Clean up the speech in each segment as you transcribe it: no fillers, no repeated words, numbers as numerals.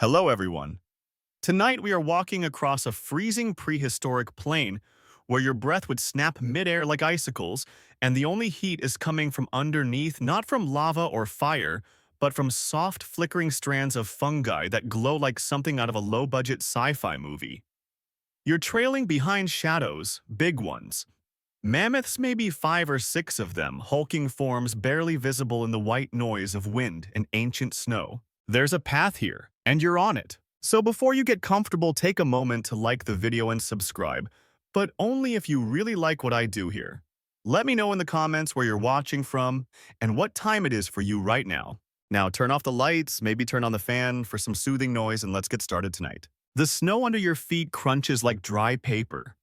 Hello, everyone. Tonight we are walking across a freezing prehistoric plain where your breath would snap midair like icicles, and the only heat is coming from underneath, not from lava or fire, but from soft, flickering strands of fungi that glow like something out of a low-budget sci-fi movie. You're trailing behind shadows, big ones. Mammoths, maybe 5 or 6 of them, hulking forms barely visible in the white noise of wind and ancient snow. There's a path here, and you're on it. So before you get comfortable, take a moment to like the video and subscribe, but only if you really like what I do here. Let me know in the comments where you're watching from and what time it is for you right now. Now turn off the lights, maybe turn on the fan for some soothing noise, and let's get started tonight. The snow under your feet crunches like dry paper.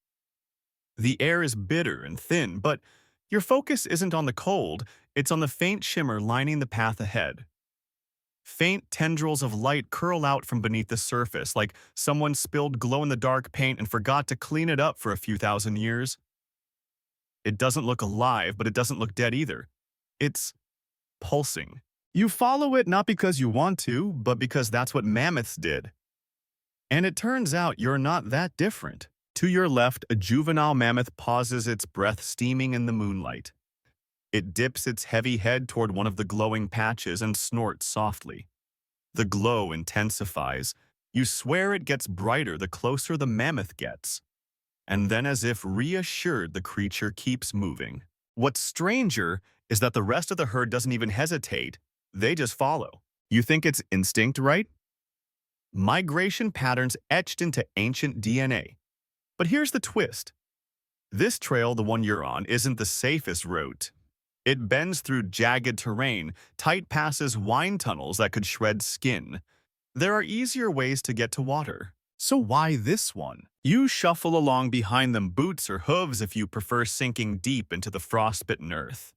The air is bitter and thin, but your focus isn't on the cold, it's on the faint shimmer lining the path ahead. Faint tendrils of light curl out from beneath the surface, like someone spilled glow-in-the-dark paint and forgot to clean it up for a few thousand years. It doesn't look alive, but it doesn't look dead either. It's pulsing. You follow it not because you want to, but because that's what mammoths did. And it turns out you're not that different. To your left, a juvenile mammoth pauses, its breath steaming in the moonlight. It dips its heavy head toward one of the glowing patches and snorts softly. The glow intensifies. You swear it gets brighter the closer the mammoth gets. And then, as if reassured, the creature keeps moving. What's stranger is that the rest of the herd doesn't even hesitate. They just follow. You think it's instinct, right? Migration patterns etched into ancient DNA. But here's the twist. This trail, the one you're on, isn't the safest route. It bends through jagged terrain, tight passes, wind tunnels that could shred skin. There are easier ways to get to water. So why this one? You shuffle along behind them, boots or hooves if you prefer, sinking deep into the frostbitten earth.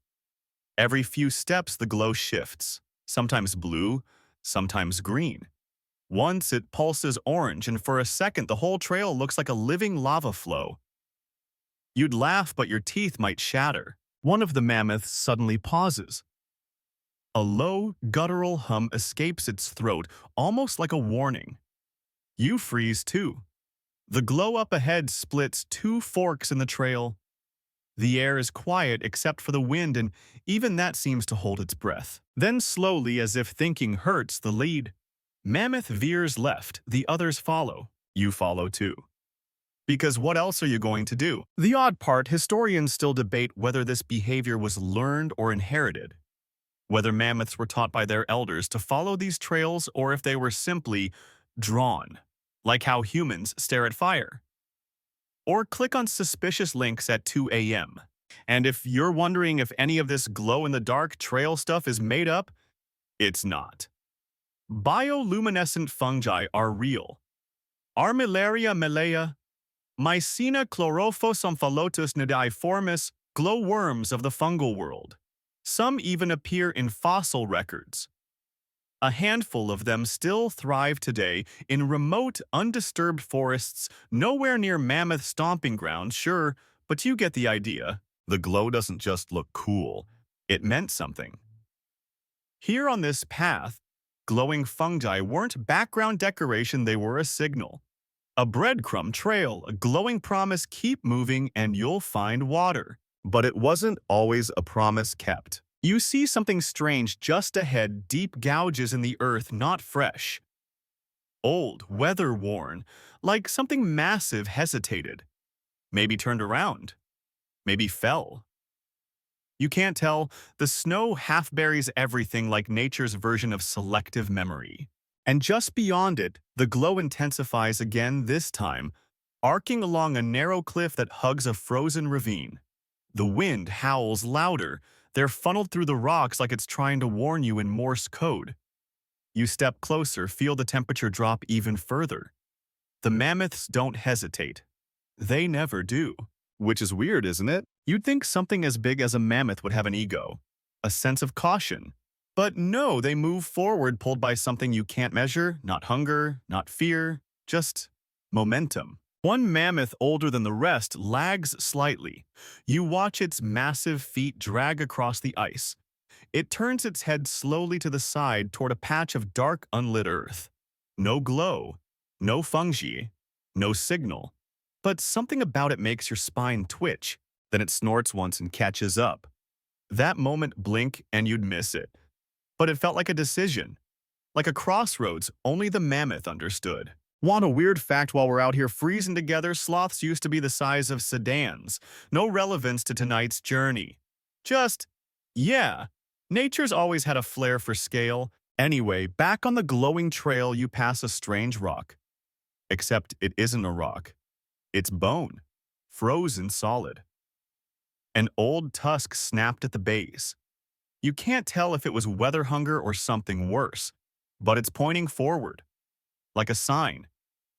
Every few steps the glow shifts, sometimes blue, sometimes green. Once it pulses orange, and for a second the whole trail looks like a living lava flow. You'd laugh, but your teeth might shatter. One of the mammoths suddenly pauses. A low, guttural hum escapes its throat, almost like a warning. You freeze too. The glow up ahead splits 2 forks in the trail. The air is quiet except for the wind, and even that seems to hold its breath. Then slowly, as if thinking hurts the lead, mammoth veers left, the others follow. You follow too. Because what else are you going to do? The odd part, historians still debate whether this behavior was learned or inherited. Whether mammoths were taught by their elders to follow these trails or if they were simply drawn, like how humans stare at fire. Or click on suspicious links at 2 a.m. And if you're wondering if any of this glow-in-the-dark trail stuff is made up, it's not. Bioluminescent fungi are real. Armillaria malea, Mycena chlorophosomphalotus nidiformis, glowworms of the fungal world. Some even appear in fossil records. A handful of them still thrive today in remote, undisturbed forests, nowhere near mammoth stomping grounds, sure, but you get the idea. The glow doesn't just look cool, it meant something. Here on this path, glowing fungi weren't background decoration, they were a signal. A breadcrumb trail, a glowing promise, keep moving and you'll find water. But it wasn't always a promise kept. You see something strange just ahead, deep gouges in the earth, not fresh. Old, weather-worn, like something massive hesitated. Maybe turned around. Maybe fell. You can't tell, the snow half buries everything like nature's version of selective memory. And just beyond it, the glow intensifies again, this time, arcing along a narrow cliff that hugs a frozen ravine. The wind howls louder. They're funneled through the rocks like it's trying to warn you in Morse code. You step closer, feel the temperature drop even further. The mammoths don't hesitate. They never do. Which is weird, isn't it? You'd think something as big as a mammoth would have an ego, a sense of caution. But no, they move forward pulled by something you can't measure, not hunger, not fear, just momentum. One mammoth older than the rest lags slightly. You watch its massive feet drag across the ice. It turns its head slowly to the side toward a patch of dark, unlit earth. No glow, no fungi, no signal. But something about it makes your spine twitch. Then it snorts once and catches up. That moment, blink and you'd miss it. But it felt like a decision. Like a crossroads only the mammoth understood. Want a weird fact while we're out here freezing together? Sloths used to be the size of sedans. No relevance to tonight's journey. Just, yeah, nature's always had a flair for scale. Anyway, back on the glowing trail you pass a strange rock. Except it isn't a rock. It's bone. Frozen solid. An old tusk snapped at the base. You can't tell if it was weather hunger or something worse, but it's pointing forward. Like a sign.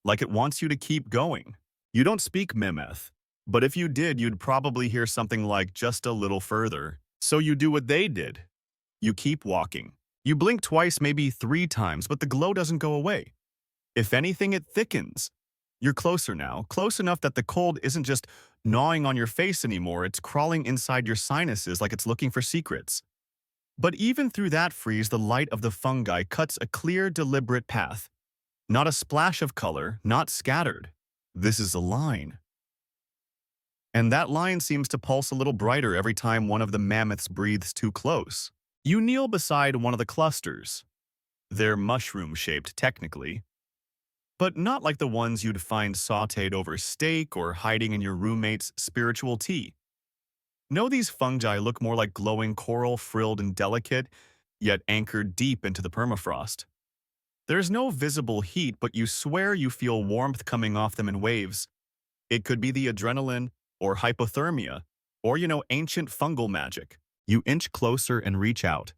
Like it wants you to keep going. You don't speak Mammoth, but if you did, you'd probably hear something like just a little further. So you do what they did. You keep walking. You blink twice, maybe 3 times, but the glow doesn't go away. If anything, it thickens. You're closer now, close enough that the cold isn't just gnawing on your face anymore, it's crawling inside your sinuses like it's looking for secrets. But even through that freeze, the light of the fungi cuts a clear, deliberate path. Not a splash of color, not scattered. This is a line. And that line seems to pulse a little brighter every time one of the mammoths breathes too close. You kneel beside one of the clusters. They're mushroom-shaped, technically, but not like the ones you'd find sautéed over steak or hiding in your roommate's spiritual tea. No, these fungi look more like glowing coral, frilled and delicate, yet anchored deep into the permafrost. There's no visible heat, but you swear you feel warmth coming off them in waves. It could be the adrenaline, or hypothermia, or, ancient fungal magic. You inch closer and reach out.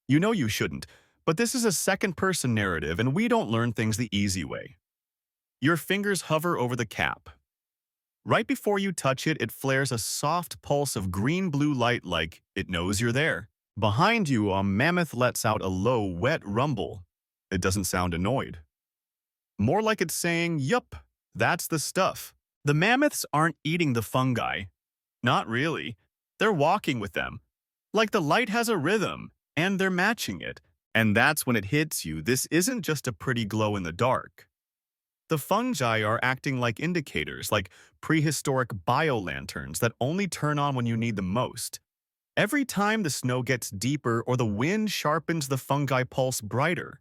You know you shouldn't, but this is a second-person narrative, and we don't learn things the easy way. Your fingers hover over the cap. Right before you touch it, it flares a soft pulse of green-blue light like it knows you're there. Behind you, a mammoth lets out a low, wet rumble. It doesn't sound annoyed. More like it's saying, yup, that's the stuff. The mammoths aren't eating the fungi. Not really. They're walking with them. Like the light has a rhythm, and they're matching it. And that's when it hits you. This isn't just a pretty glow in the dark. The fungi are acting like indicators, like prehistoric biolanterns that only turn on when you need them most. Every time the snow gets deeper or the wind sharpens, the fungi pulse brighter,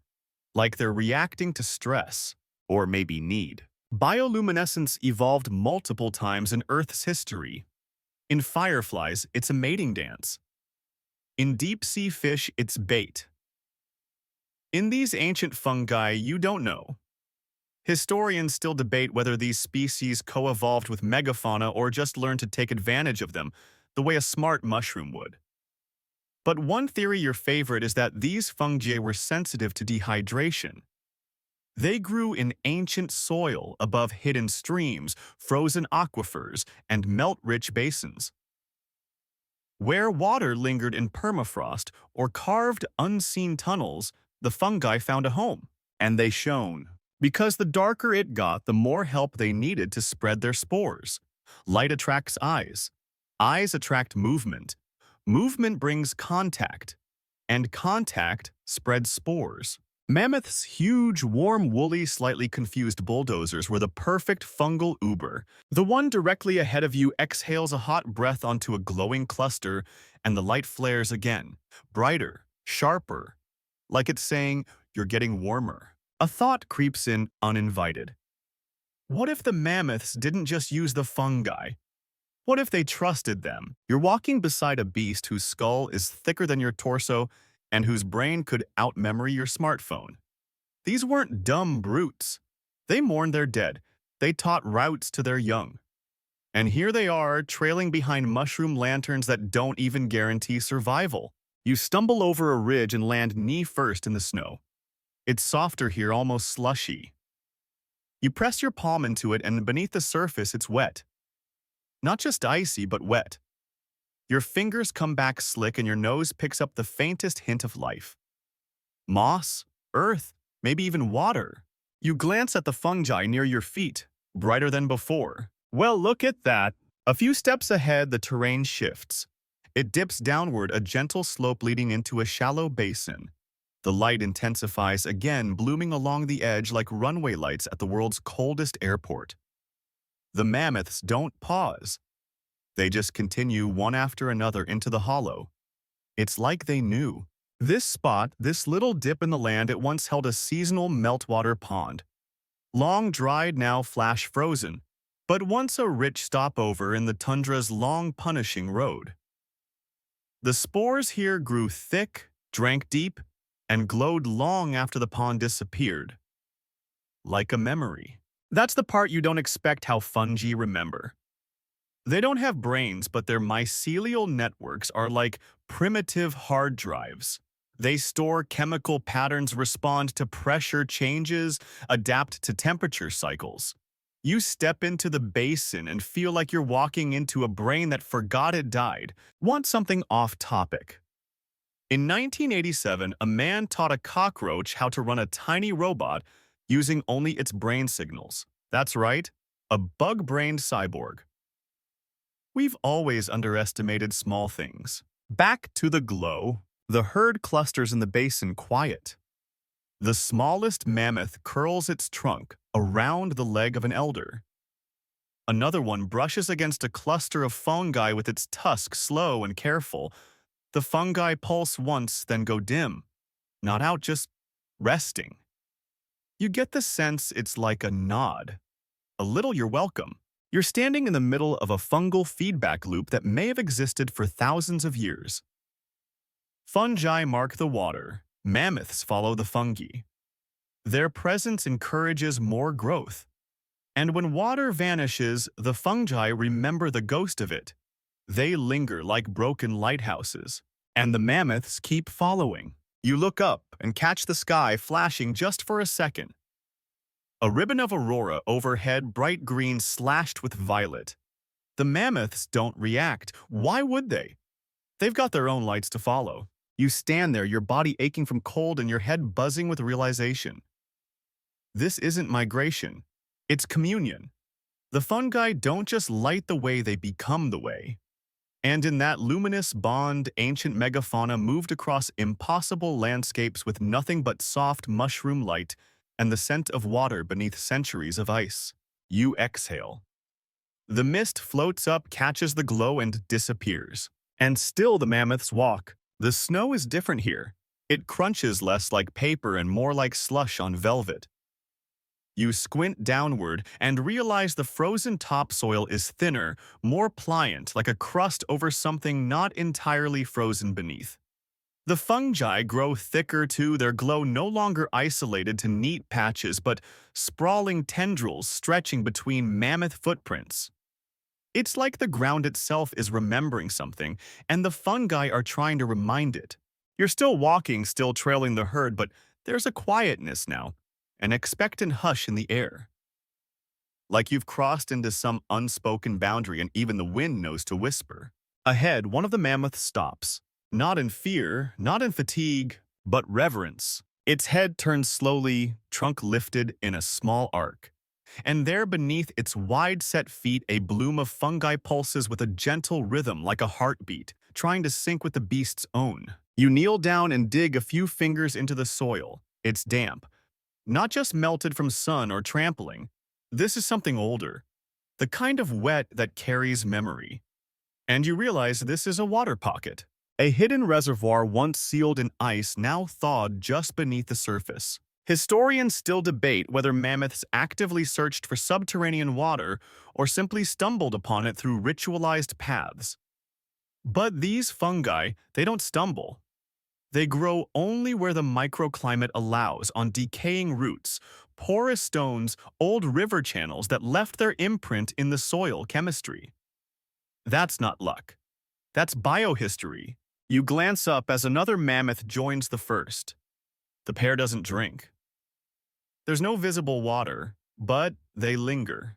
like they're reacting to stress, or maybe need. Bioluminescence evolved multiple times in Earth's history. In fireflies, it's a mating dance. In deep-sea fish, it's bait. In these ancient fungi, you don't know. Historians still debate whether these species co-evolved with megafauna or just learned to take advantage of them, the way a smart mushroom would. But one theory, your favorite, is that these fungi were sensitive to dehydration. They grew in ancient soil above hidden streams, frozen aquifers, and melt-rich basins. Where water lingered in permafrost or carved unseen tunnels, the fungi found a home. And they shone. Because the darker it got, the more help they needed to spread their spores. Light attracts eyes. Eyes attract movement. Movement brings contact. And contact spreads spores. Mammoth's huge, warm, woolly, slightly confused bulldozers were the perfect fungal Uber. The one directly ahead of you exhales a hot breath onto a glowing cluster, and the light flares again, brighter, sharper, like it's saying, you're getting warmer. A thought creeps in uninvited. What if the mammoths didn't just use the fungi? What if they trusted them? You're walking beside a beast whose skull is thicker than your torso and whose brain could outmemory your smartphone. These weren't dumb brutes. They mourned their dead. They taught routes to their young. And here they are, trailing behind mushroom lanterns that don't even guarantee survival. You stumble over a ridge and land knee-first in the snow. It's softer here, almost slushy. You press your palm into it, and beneath the surface, it's wet. Not just icy, but wet. Your fingers come back slick, and your nose picks up the faintest hint of life. Moss, earth, maybe even water. You glance at the fungi near your feet, brighter than before. Well, look at that. A few steps ahead, the terrain shifts. It dips downward, a gentle slope leading into a shallow basin. The light intensifies again, blooming along the edge like runway lights at the world's coldest airport. The mammoths don't pause. They just continue one after another into the hollow. It's like they knew. This spot, this little dip in the land, it once held a seasonal meltwater pond. Long dried, now flash frozen, but once a rich stopover in the tundra's long punishing road. The spores here grew thick, drank deep, and glowed long after the pond disappeared. Like a memory. That's the part you don't expect how fungi remember. They don't have brains, but their mycelial networks are like primitive hard drives. They store chemical patterns, respond to pressure changes, adapt to temperature cycles. You step into the basin and feel like you're walking into a brain that forgot it died. Want something off topic? In 1987, a man taught a cockroach how to run a tiny robot using only its brain signals. That's right, a bug-brained cyborg. We've always underestimated small things. Back to the glow, the herd clusters in the basin quiet. The smallest mammoth curls its trunk around the leg of an elder. Another one brushes against a cluster of fungi with its tusk, slow and careful. The fungi pulse once, then go dim. Not out, just resting. You get the sense it's like a nod. A little "you're welcome." You're standing in the middle of a fungal feedback loop that may have existed for thousands of years. Fungi mark the water. Mammoths follow the fungi. Their presence encourages more growth. And when water vanishes, the fungi remember the ghost of it. They linger like broken lighthouses. And the mammoths keep following. You look up and catch the sky flashing just for a second. A ribbon of aurora overhead, bright green slashed with violet. The mammoths don't react. Why would they? They've got their own lights to follow. You stand there, your body aching from cold and your head buzzing with realization. This isn't migration. It's communion. The fungi don't just light the way, they become the way. And in that luminous bond, ancient megafauna moved across impossible landscapes with nothing but soft mushroom light and the scent of water beneath centuries of ice. You exhale. The mist floats up, catches the glow, and disappears. And still the mammoths walk. The snow is different here. It crunches less like paper and more like slush on velvet. You squint downward and realize the frozen topsoil is thinner, more pliant, like a crust over something not entirely frozen beneath. The fungi grow thicker too, their glow no longer isolated to neat patches, but sprawling tendrils stretching between mammoth footprints. It's like the ground itself is remembering something, and the fungi are trying to remind it. You're still walking, still trailing the herd, but there's a quietness now, an expectant hush in the air. Like you've crossed into some unspoken boundary and even the wind knows to whisper. Ahead, one of the mammoths stops. Not in fear, not in fatigue, but reverence. Its head turns slowly, trunk lifted in a small arc. And there beneath its wide-set feet, a bloom of fungi pulses with a gentle rhythm like a heartbeat, trying to sync with the beast's own. You kneel down and dig a few fingers into the soil. It's damp. Not just melted from sun or trampling. This is something older. The kind of wet that carries memory. And you realize this is a water pocket. A hidden reservoir once sealed in ice, now thawed just beneath the surface. Historians still debate whether mammoths actively searched for subterranean water or simply stumbled upon it through ritualized paths. But these fungi, they don't stumble. They grow only where the microclimate allows, on decaying roots, porous stones, old river channels that left their imprint in the soil chemistry. That's not luck. That's biohistory. You glance up as another mammoth joins the first. The pair doesn't drink. There's no visible water, but they linger,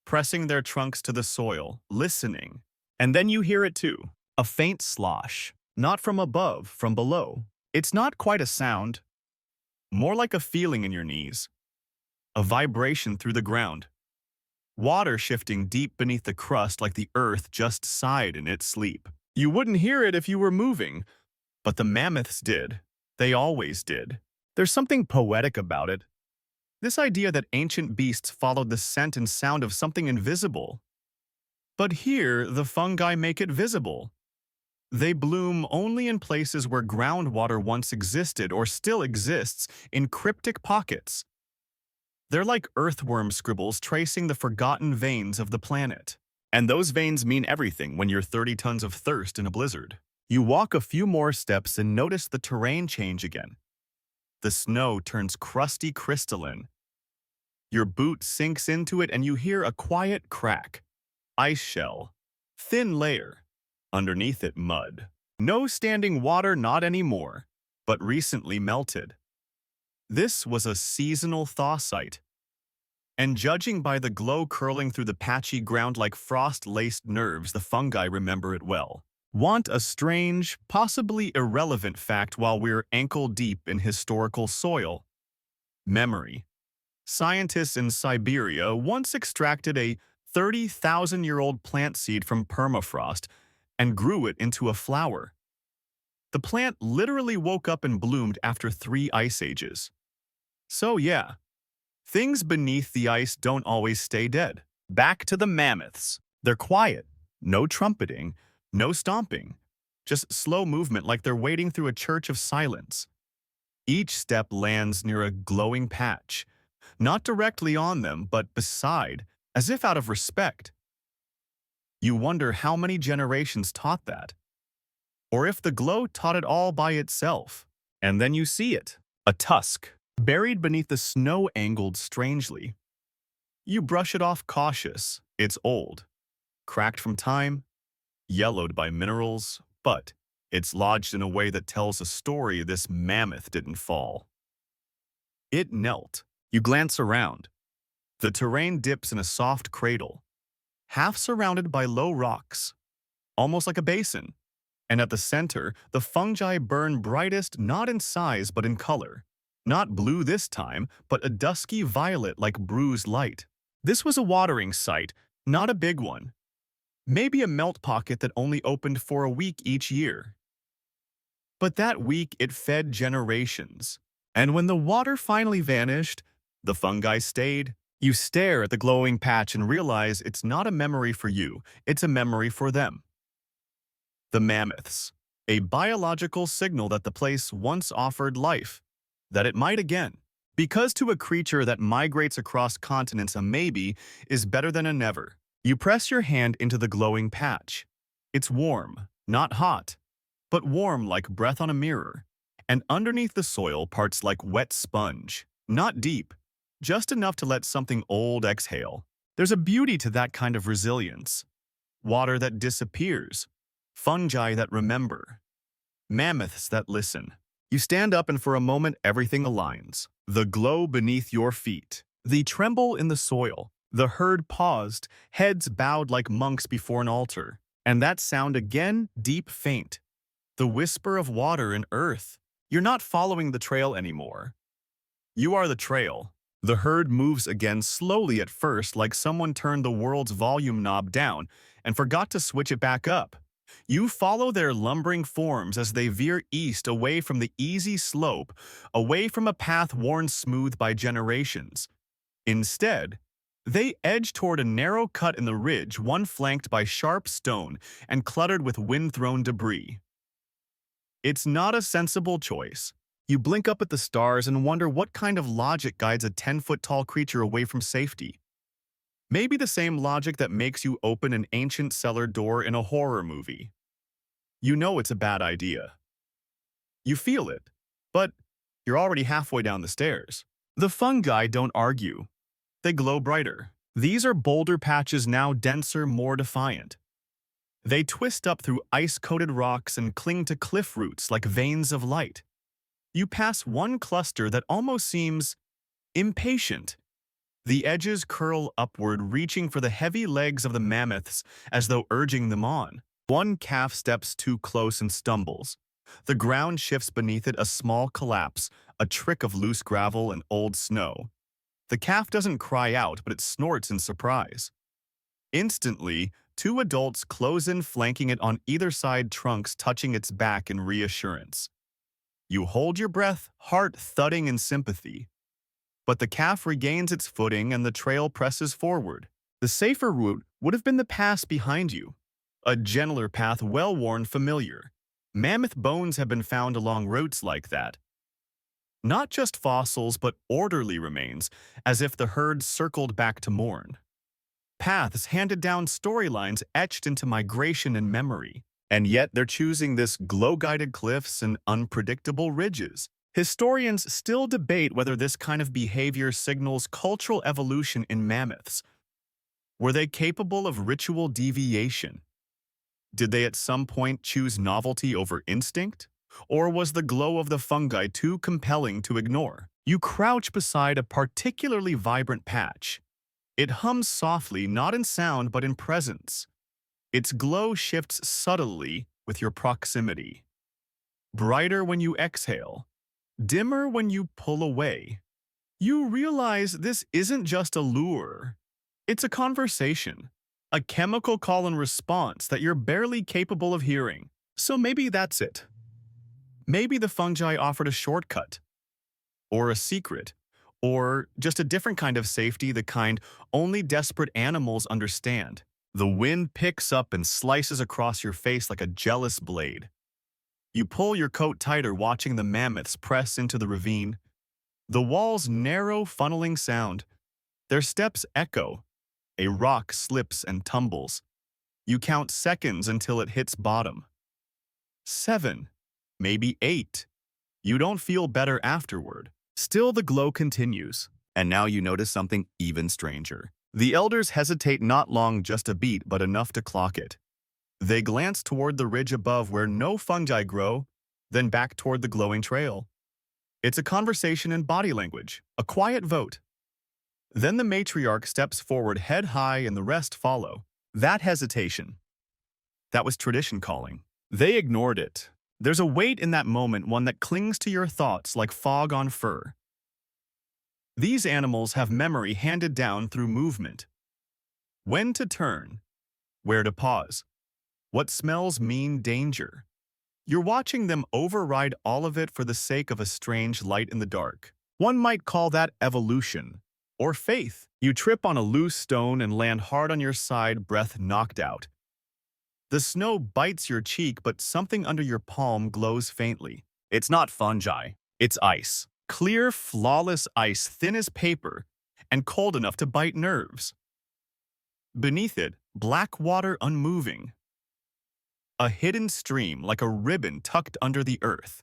pressing their trunks to the soil, listening. And then you hear it too, a faint slosh, not from above, from below. It's not quite a sound, more like a feeling in your knees, a vibration through the ground. Water shifting deep beneath the crust like the earth just sighed in its sleep. You wouldn't hear it if you were moving, but the mammoths did. They always did. There's something poetic about it. This idea that ancient beasts followed the scent and sound of something invisible. But here, the fungi make it visible. They bloom only in places where groundwater once existed or still exists in cryptic pockets. They're like earthworm scribbles tracing the forgotten veins of the planet. And those veins mean everything when you're 30 tons of thirst in a blizzard. You walk a few more steps and notice the terrain change again. The snow turns crusty crystalline. Your boot sinks into it and you hear a quiet crack. Ice shell. Thin layer. Underneath it, mud. No standing water, not anymore, but recently melted. This was a seasonal thaw site. And judging by the glow curling through the patchy ground like frost-laced nerves, the fungi remember it well. Want a strange, possibly irrelevant fact while we're ankle-deep in historical soil? Memory. Scientists in Siberia once extracted a 30,000-year-old plant seed from permafrost and grew it into a flower. The plant literally woke up and bloomed after 3 ice ages. So yeah, things beneath the ice don't always stay dead. Back to the mammoths. They're quiet, no trumpeting, no stomping, just slow movement like they're wading through a church of silence. Each step lands near a glowing patch, not directly on them, but beside, as if out of respect. You wonder how many generations taught that, or if the glow taught it all by itself. And then you see it, a tusk, buried beneath the snow angled strangely. You brush it off cautious. It's old, cracked from time, yellowed by minerals, but it's lodged in a way that tells a story this mammoth didn't fall. It knelt. You glance around. The terrain dips in a soft cradle, half surrounded by low rocks, almost like a basin. And at the center, the fungi burn brightest not in size but in color. Not blue this time, but a dusky violet like bruised light. This was a watering site, not a big one. Maybe a melt pocket that only opened for a week each year. But that week it fed generations. And when the water finally vanished, the fungi stayed. You stare at the glowing patch and realize it's not a memory for you, it's a memory for them. The mammoths, a biological signal that the place once offered life, that it might again. Because to a creature that migrates across continents, a maybe is better than a never. You press your hand into the glowing patch. It's warm, not hot, but warm like breath on a mirror. And underneath the soil parts like wet sponge, not deep, just enough to let something old exhale. There's a beauty to that kind of resilience. Water that disappears, fungi that remember, mammoths that listen. You stand up and for a moment everything aligns. The glow beneath your feet, the tremble in the soil. The herd paused, heads bowed like monks before an altar. And that sound again, deep, faint. The whisper of water and earth. You're not following the trail anymore. You are the trail. The herd moves again slowly at first, like someone turned the world's volume knob down and forgot to switch it back up. You follow their lumbering forms as they veer east away from the easy slope, away from a path worn smooth by generations. Instead, they edge toward a narrow cut in the ridge, one flanked by sharp stone and cluttered with wind-thrown debris. It's not a sensible choice. You blink up at the stars and wonder what kind of logic guides a 10-foot-tall creature away from safety. Maybe the same logic that makes you open an ancient cellar door in a horror movie. You know it's a bad idea. You feel it, but you're already halfway down the stairs. The fungi don't argue. They glow brighter. These are boulder patches now denser, more defiant. They twist up through ice-coated rocks and cling to cliff roots like veins of light. You pass one cluster that almost seems impatient. The edges curl upward, reaching for the heavy legs of the mammoths as though urging them on. One calf steps too close and stumbles. The ground shifts beneath it, a small collapse, a trick of loose gravel and old snow. The calf doesn't cry out, but it snorts in surprise. Instantly, 2 adults close in, flanking it on either side, trunks touching its back in reassurance. You hold your breath, heart thudding in sympathy. But the calf regains its footing and the trail presses forward. The safer route would have been the pass behind you, a gentler path well-worn familiar. Mammoth bones have been found along routes like that. Not just fossils, but orderly remains, as if the herd circled back to mourn. Paths handed down storylines etched into migration and memory. And yet they're choosing this glow-guided cliffs and unpredictable ridges. Historians still debate whether this kind of behavior signals cultural evolution in mammoths. Were they capable of ritual deviation? Did they at some point choose novelty over instinct? Or was the glow of the fungi too compelling to ignore? You crouch beside a particularly vibrant patch. It hums softly, not in sound but in presence. Its glow shifts subtly with your proximity. Brighter when you exhale, dimmer when you pull away. You realize this isn't just a lure. It's a conversation, a chemical call and response that you're barely capable of hearing. So maybe that's it. Maybe the fungi offered a shortcut, or a secret, or just a different kind of safety, the kind only desperate animals understand. The wind picks up and slices across your face like a jealous blade. You pull your coat tighter, watching the mammoths press into the ravine. The walls narrow, funneling sound. Their steps echo. A rock slips and tumbles. You count seconds until it hits bottom. 7, maybe 8. You don't feel better afterward. Still, the glow continues. And now you notice something even stranger. The elders hesitate, not long, just a beat, but enough to clock it. They glance toward the ridge above where no fungi grow, then back toward the glowing trail. It's a conversation in body language, a quiet vote. Then the matriarch steps forward head high and the rest follow. That hesitation. That was tradition calling. They ignored it. There's a weight in that moment, one that clings to your thoughts like fog on fur. These animals have memory handed down through movement. When to turn, where to pause, what smells mean danger. You're watching them override all of it for the sake of a strange light in the dark. One might call that evolution, or faith. You trip on a loose stone and land hard on your side, breath knocked out. The snow bites your cheek, but something under your palm glows faintly. It's not fungi, it's ice. Clear, flawless ice, thin as paper, and cold enough to bite nerves. Beneath it, black water unmoving. A hidden stream like a ribbon tucked under the earth.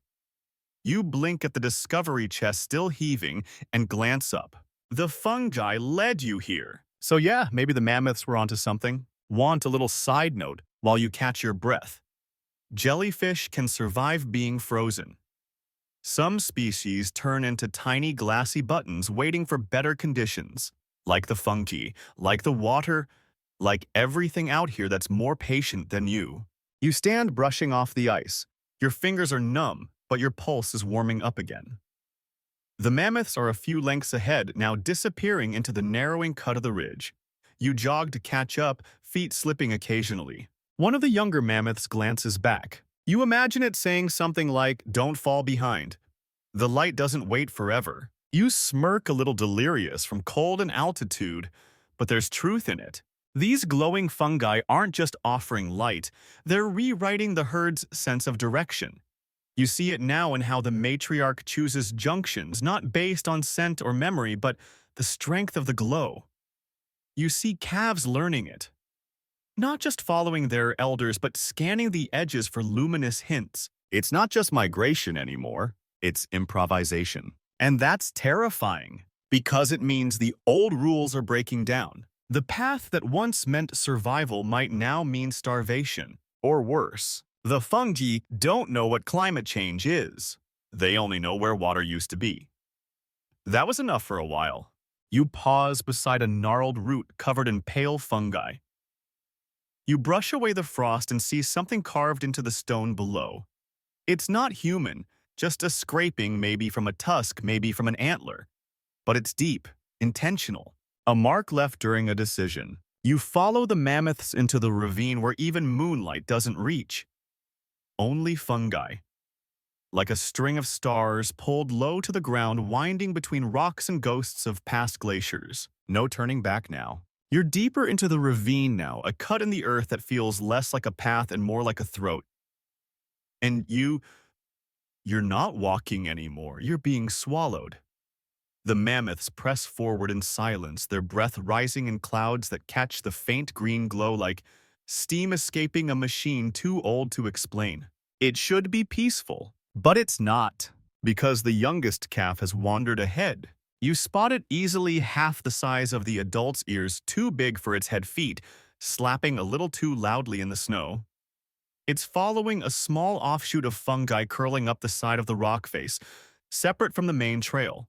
You blink at the discovery chest still heaving and glance up. The fungi led you here. So yeah, maybe the mammoths were onto something. Want a little side note while you catch your breath. Jellyfish can survive being frozen. Some species turn into tiny glassy buttons waiting for better conditions, like the fungi, like the water, like everything out here that's more patient than you. You stand brushing off the ice. Your fingers are numb, but your pulse is warming up again. The mammoths are a few lengths ahead, now disappearing into the narrowing cut of the ridge. You jog to catch up, feet slipping occasionally. One of the younger mammoths glances back. You imagine it saying something like, "Don't fall behind. The light doesn't wait forever." You smirk, a little delirious from cold and altitude, but there's truth in it. These glowing fungi aren't just offering light, they're rewriting the herd's sense of direction. You see it now in how the matriarch chooses junctions, not based on scent or memory, but the strength of the glow. You see calves learning it. Not just following their elders, but scanning the edges for luminous hints. It's not just migration anymore, it's improvisation. And that's terrifying, because it means the old rules are breaking down. The path that once meant survival might now mean starvation, or worse. The fungi don't know what climate change is. They only know where water used to be. That was enough for a while. You pause beside a gnarled root covered in pale fungi. You brush away the frost and see something carved into the stone below. It's not human, just a scraping, maybe from a tusk, maybe from an antler. But it's deep, intentional. A mark left during a decision. You follow the mammoths into the ravine where even moonlight doesn't reach. Only fungi. like a string of stars pulled low to the ground, winding between rocks and ghosts of past glaciers. No turning back now. You're deeper into the ravine now, a cut in the earth that feels less like a path and more like a throat. And you're not walking anymore, you're being swallowed. The mammoths press forward in silence, their breath rising in clouds that catch the faint green glow like steam escaping a machine too old to explain. It should be peaceful, but it's not, because the youngest calf has wandered ahead. You spot it easily half the size of the adult's ears, too big for its head feet, slapping a little too loudly in the snow. It's following a small offshoot of fungi curling up the side of the rock face, separate from the main trail.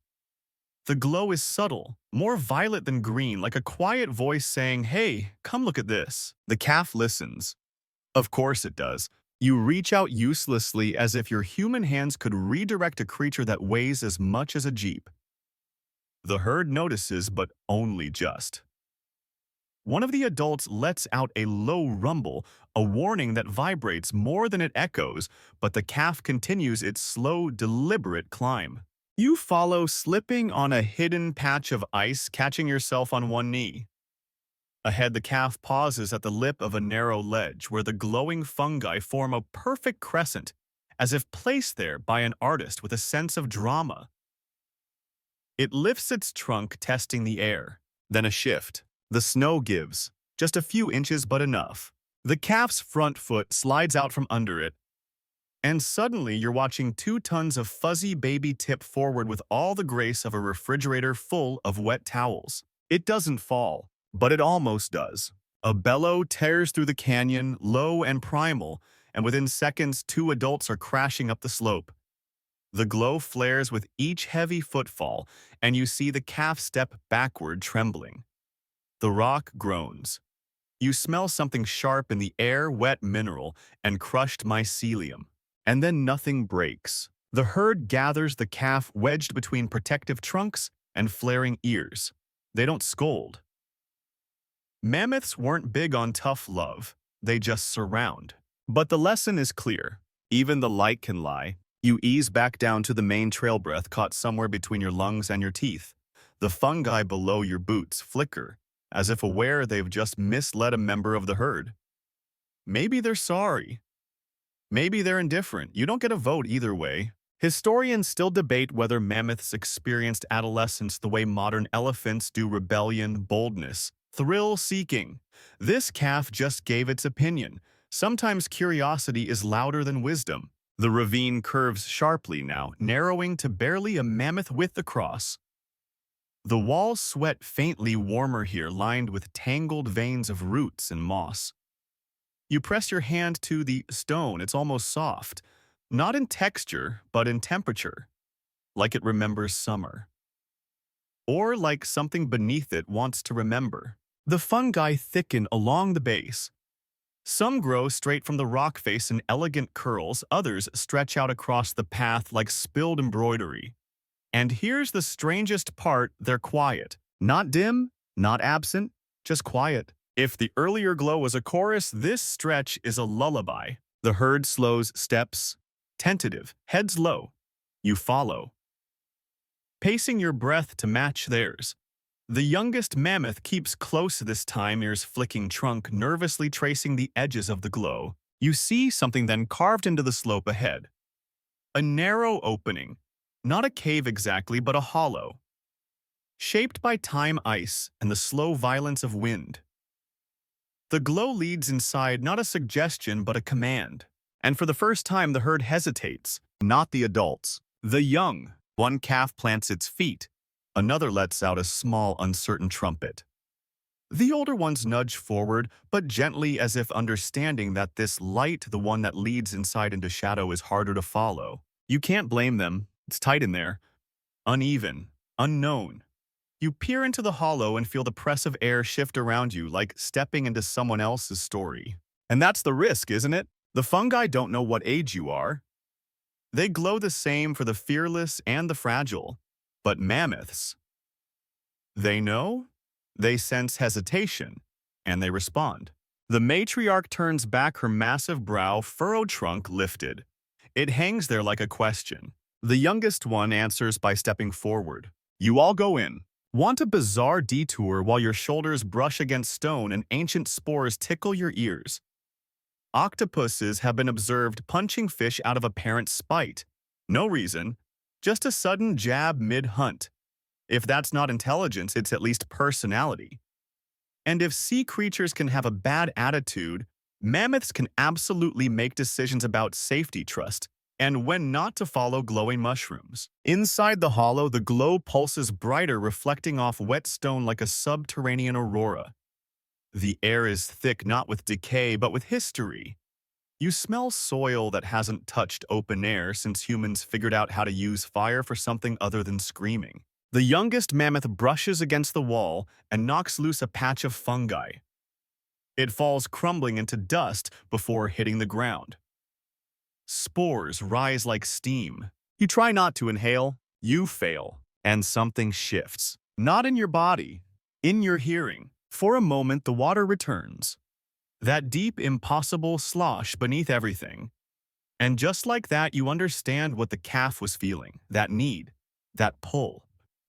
The glow is subtle, more violet than green, like a quiet voice saying, "Hey, come look at this." The calf listens. Of course it does. You reach out uselessly as if your human hands could redirect a creature that weighs as much as a jeep. The herd notices, but only just. One of the adults lets out a low rumble, a warning that vibrates more than it echoes, but the calf continues its slow, deliberate climb. You follow, slipping on a hidden patch of ice, catching yourself on one knee. Ahead, the calf pauses at the lip of a narrow ledge where the glowing fungi form a perfect crescent, as if placed there by an artist with a sense of drama. It lifts its trunk, testing the air. Then a shift. The snow gives, just a few inches but enough. The calf's front foot slides out from under it, and suddenly you're watching 2 tons of fuzzy baby tip forward with all the grace of a refrigerator full of wet towels. It doesn't fall, but it almost does. A bellow tears through the canyon, low and primal, and within seconds 2 adults are crashing up the slope. The glow flares with each heavy footfall, and you see the calf step backward, trembling. The rock groans. You smell something sharp in the air, wet mineral, and crushed mycelium. And then nothing breaks. The herd gathers the calf wedged between protective trunks and flaring ears. They don't scold. Mammoths weren't big on tough love. They just surround. But the lesson is clear. Even the light can lie. You ease back down to the main trail, breath caught somewhere between your lungs and your teeth. The fungi below your boots flicker, as if aware they've just misled a member of the herd. Maybe they're sorry. Maybe they're indifferent. You don't get a vote either way. Historians still debate whether mammoths experienced adolescence the way modern elephants do: rebellion, boldness, thrill-seeking. This calf just gave its opinion. Sometimes curiosity is louder than wisdom. The ravine curves sharply now, narrowing to barely a mammoth width across. The walls sweat faintly warmer here, lined with tangled veins of roots and moss. You press your hand to the stone. It's almost soft, not in texture, but in temperature, like it remembers summer. Or like something beneath it wants to remember. The fungi thicken along the base. Some grow straight from the rock face in elegant curls, others stretch out across the path like spilled embroidery. And here's the strangest part: they're quiet. Not dim, not absent, just quiet. If the earlier glow was a chorus, this stretch is a lullaby. The herd slows steps, tentative, heads low. You follow, pacing your breath to match theirs. The youngest mammoth keeps close this time, ears flicking trunk, nervously tracing the edges of the glow. You see something then carved into the slope ahead. A narrow opening, not a cave exactly, but a hollow, shaped by time, ice, and the slow violence of wind. The glow leads inside, not a suggestion, but a command. And for the first time, the herd hesitates, not the adults. The young. One calf plants its feet. Another lets out a small, uncertain trumpet. The older ones nudge forward, but gently, as if understanding that this light, the one that leads inside into shadow, is harder to follow. You can't blame them. It's tight in there. Uneven. Unknown. You peer into the hollow and feel the press of air shift around you, like stepping into someone else's story. And that's the risk, isn't it? The fungi don't know what age you are. They glow the same for the fearless and the fragile. But mammoths, they know, they sense hesitation, and they respond. The matriarch turns back, her massive brow, furrowed trunk lifted. It hangs there like a question. The youngest one answers by stepping forward. You all go in. Want a bizarre detour while your shoulders brush against stone and ancient spores tickle your ears. Octopuses have been observed punching fish out of apparent spite. No reason, just a sudden jab mid-hunt. If that's not intelligence, it's at least personality. And if sea creatures can have a bad attitude, mammoths can absolutely make decisions about safety trust and when not to follow glowing mushrooms. Inside the hollow, the glow pulses brighter, reflecting off wet stone like a subterranean aurora. The air is thick not with decay, but with history. You smell soil that hasn't touched open air since humans figured out how to use fire for something other than screaming. The youngest mammoth brushes against the wall and knocks loose a patch of fungi. It falls crumbling into dust before hitting the ground. Spores rise like steam. You try not to inhale, you fail, and something shifts. Not in your body, in your hearing. For a moment, the water returns. That deep, impossible slosh beneath everything. And just like that, you understand what the calf was feeling, that need, that pull.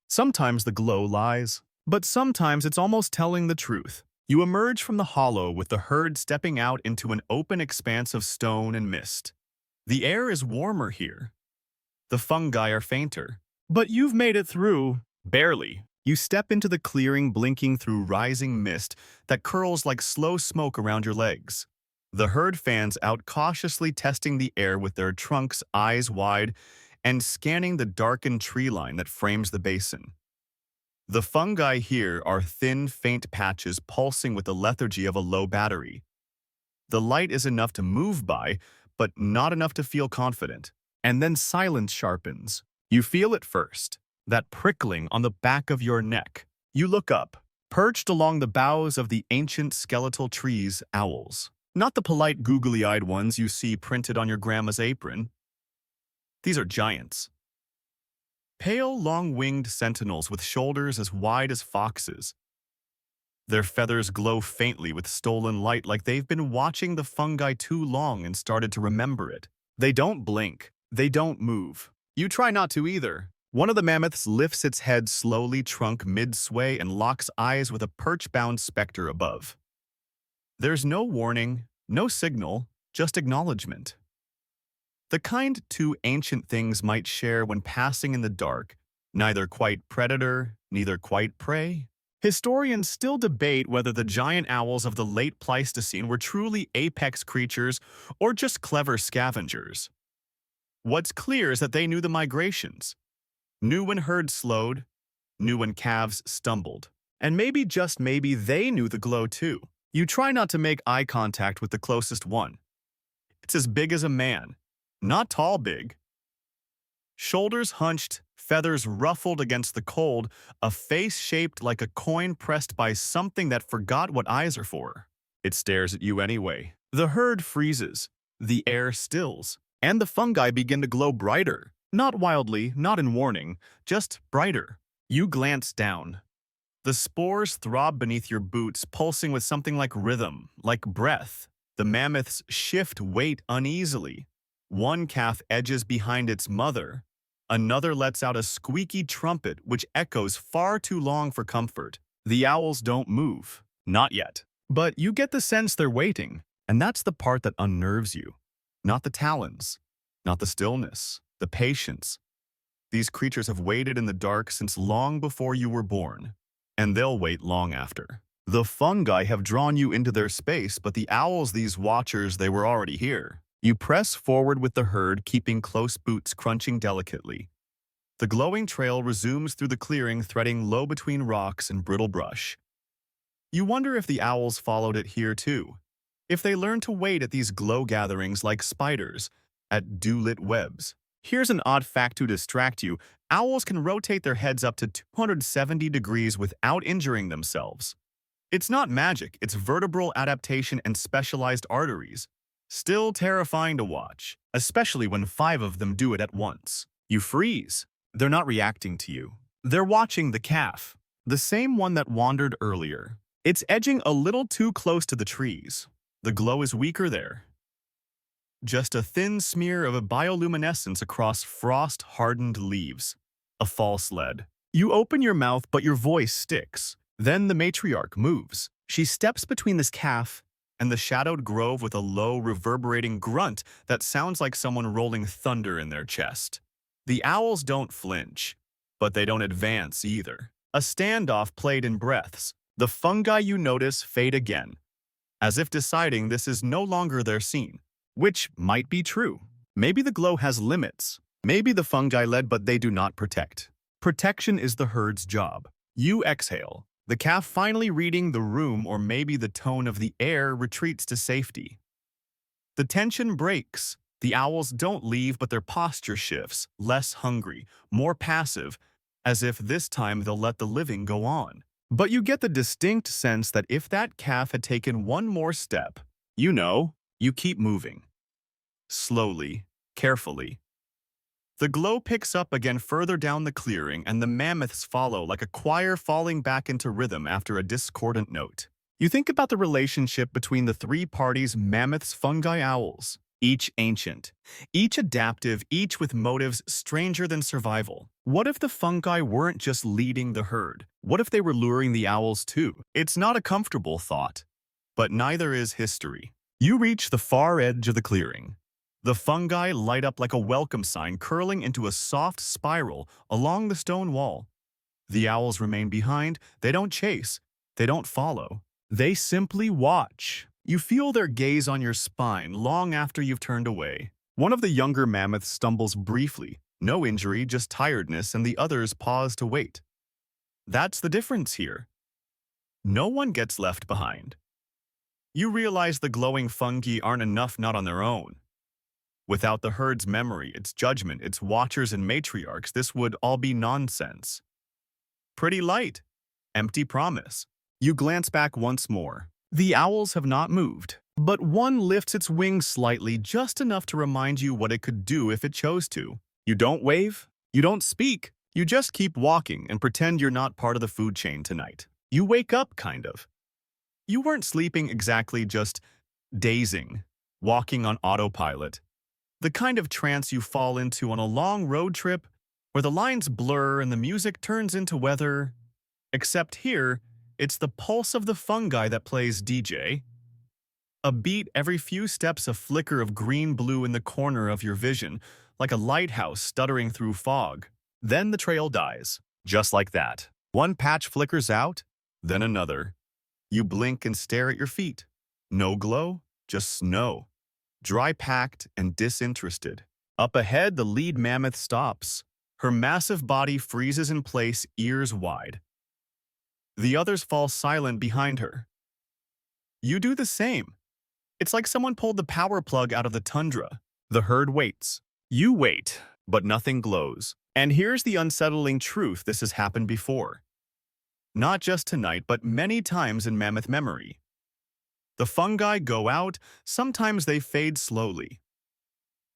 Sometimes the glow lies, but sometimes it's almost telling the truth. You emerge from the hollow with the herd stepping out into an open expanse of stone and mist. The air is warmer here. The fungi are fainter. But you've made it through. Barely. You step into the clearing, blinking through rising mist that curls like slow smoke around your legs. The herd fans out cautiously, testing the air with their trunks eyes wide and scanning the darkened tree line that frames the basin. The fungi here are thin, faint patches pulsing with the lethargy of a low battery. The light is enough to move by, but not enough to feel confident. And then silence sharpens. You feel it first, that prickling on the back of your neck. You look up, perched along the boughs of the ancient skeletal trees, owls. Not the polite googly-eyed ones you see printed on your grandma's apron. These are giants. Pale, long-winged sentinels with shoulders as wide as foxes. Their feathers glow faintly with stolen light like they've been watching the fungi too long and started to remember it. They don't blink. They don't move. You try not to either. One of the mammoths lifts its head slowly, trunk mid-sway, and locks eyes with a perch-bound specter above. There's no warning, no signal, just acknowledgement. The kind two ancient things might share when passing in the dark, neither quite predator, neither quite prey. Historians still debate whether the giant owls of the late Pleistocene were truly apex creatures or just clever scavengers. What's clear is that they knew the migrations, knew when herds slowed, knew when calves stumbled, and maybe, just maybe, they knew the glow too. You try not to make eye contact with the closest one. It's as big as a man, not tall big. Shoulders hunched, feathers ruffled against the cold, a face shaped like a coin pressed by something that forgot what eyes are for. It stares at you anyway. The herd freezes, the air stills, and the fungi begin to glow brighter. Not wildly, not in warning, just brighter. You glance down. The spores throb beneath your boots, pulsing with something like rhythm, like breath. The mammoths shift weight uneasily. One calf edges behind its mother. Another lets out a squeaky trumpet which echoes far too long for comfort. The owls don't move. Not yet. But you get the sense they're waiting, and that's the part that unnerves you. Not the talons, not the stillness, the patience. These creatures have waited in the dark since long before you were born, and they'll wait long after. The fungi have drawn you into their space, but the owls, these watchers, they were already here. You press forward with the herd, keeping close, boots crunching delicately. The glowing trail resumes through the clearing, threading low between rocks and brittle brush. You wonder if the owls followed it here too, if they learned to wait at these glow gatherings like spiders at dew-lit webs. Here's an odd fact to distract you. Owls can rotate their heads up to 270 degrees without injuring themselves. It's not magic, it's vertebral adaptation and specialized arteries. Still terrifying to watch, especially when 5 of them do it at once. You freeze. They're not reacting to you. They're watching the calf, the same one that wandered earlier. It's edging a little too close to the trees. The glow is weaker there. Just a thin smear of a bioluminescence across frost-hardened leaves. A false lead. You open your mouth, but your voice sticks. Then the matriarch moves. She steps between this calf and the shadowed grove with a low, reverberating grunt that sounds like someone rolling thunder in their chest. The owls don't flinch, but they don't advance either. A standoff played in breaths. The fungi you notice fade again, as if deciding this is no longer their scene. Which might be true. Maybe the glow has limits. Maybe the fungi led, but they do not protect. Protection is the herd's job. You exhale. The calf finally reading the room, or maybe the tone of the air, retreats to safety. The tension breaks. The owls don't leave, but their posture shifts, less hungry, more passive, as if this time they'll let the living go on. But you get the distinct sense that if that calf had taken one more step, you keep moving. Slowly, carefully. The glow picks up again further down the clearing, and the mammoths follow like a choir falling back into rhythm after a discordant note. You think about the relationship between the three parties: mammoths, fungi, owls. Each ancient, each adaptive, each with motives stranger than survival. What if the fungi weren't just leading the herd? What if they were luring the owls too? It's not a comfortable thought, but neither is history. You reach the far edge of the clearing. The fungi light up like a welcome sign, curling into a soft spiral along the stone wall. The owls remain behind. They don't chase. They don't follow. They simply watch. You feel their gaze on your spine long after you've turned away. One of the younger mammoths stumbles briefly. No injury, just tiredness, and the others pause to wait. That's the difference here. No one gets left behind. You realize the glowing fungi aren't enough, not on their own. Without the herd's memory, its judgment, its watchers and matriarchs, this would all be nonsense. Pretty light. Empty promise. You glance back once more. The owls have not moved, but one lifts its wings slightly, just enough to remind you what it could do if it chose to. You don't wave. You don't speak. You just keep walking and pretend you're not part of the food chain tonight. You wake up, kind of. You weren't sleeping exactly, just dazing, walking on autopilot. The kind of trance you fall into on a long road trip where the lines blur and the music turns into weather. Except here, it's the pulse of the fungi that plays DJ. A beat every few steps, a flicker of green-blue in the corner of your vision, like a lighthouse stuttering through fog. Then the trail dies, just like that. One patch flickers out, then another. You blink and stare at your feet. No glow, just snow. Dry packed and disinterested. Up ahead, the lead mammoth stops. Her massive body freezes in place, ears wide. The others fall silent behind her. You do the same. It's like someone pulled the power plug out of the tundra. The herd waits. You wait, but nothing glows. And here's the unsettling truth: this has happened before. Not just tonight, but many times in mammoth memory. The fungi go out, sometimes they fade slowly.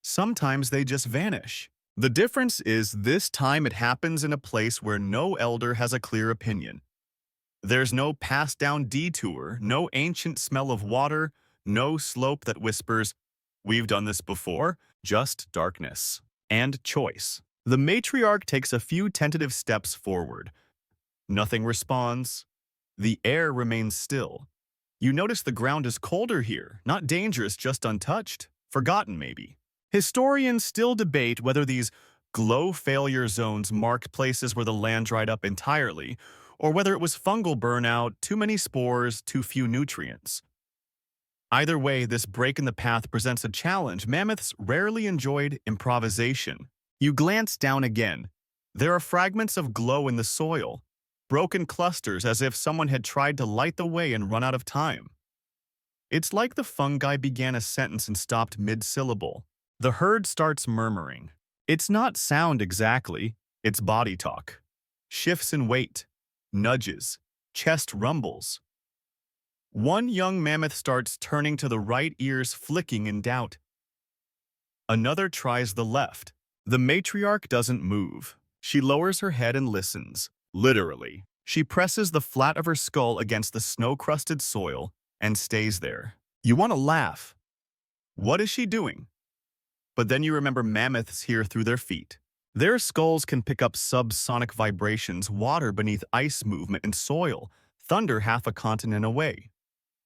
Sometimes they just vanish. The difference is this time it happens in a place where no elder has a clear opinion. There's no passed-down detour, no ancient smell of water, no slope that whispers, "We've done this before," just darkness and choice. The matriarch takes a few tentative steps forward. Nothing responds. The air remains still. You notice the ground is colder here, not dangerous, just untouched, forgotten maybe. Historians still debate whether these glow failure zones marked places where the land dried up entirely, or whether it was fungal burnout, too many spores, too few nutrients. Either way, this break in the path presents a challenge. Mammoths rarely enjoyed improvisation. You glance down again. There are fragments of glow in the soil, broken clusters as if someone had tried to light the way and run out of time. It's like the fungi began a sentence and stopped mid-syllable. The herd starts murmuring. It's not sound exactly, it's body talk. Shifts in weight, nudges, chest rumbles. One young mammoth starts turning to the right, ears flicking in doubt. Another tries the left. The matriarch doesn't move. She lowers her head and listens. Literally. She presses the flat of her skull against the snow-crusted soil and stays there. You want to laugh. What is she doing? But then you remember mammoths hear through their feet. Their skulls can pick up subsonic vibrations, water beneath ice movement, and soil, thunder half a continent away.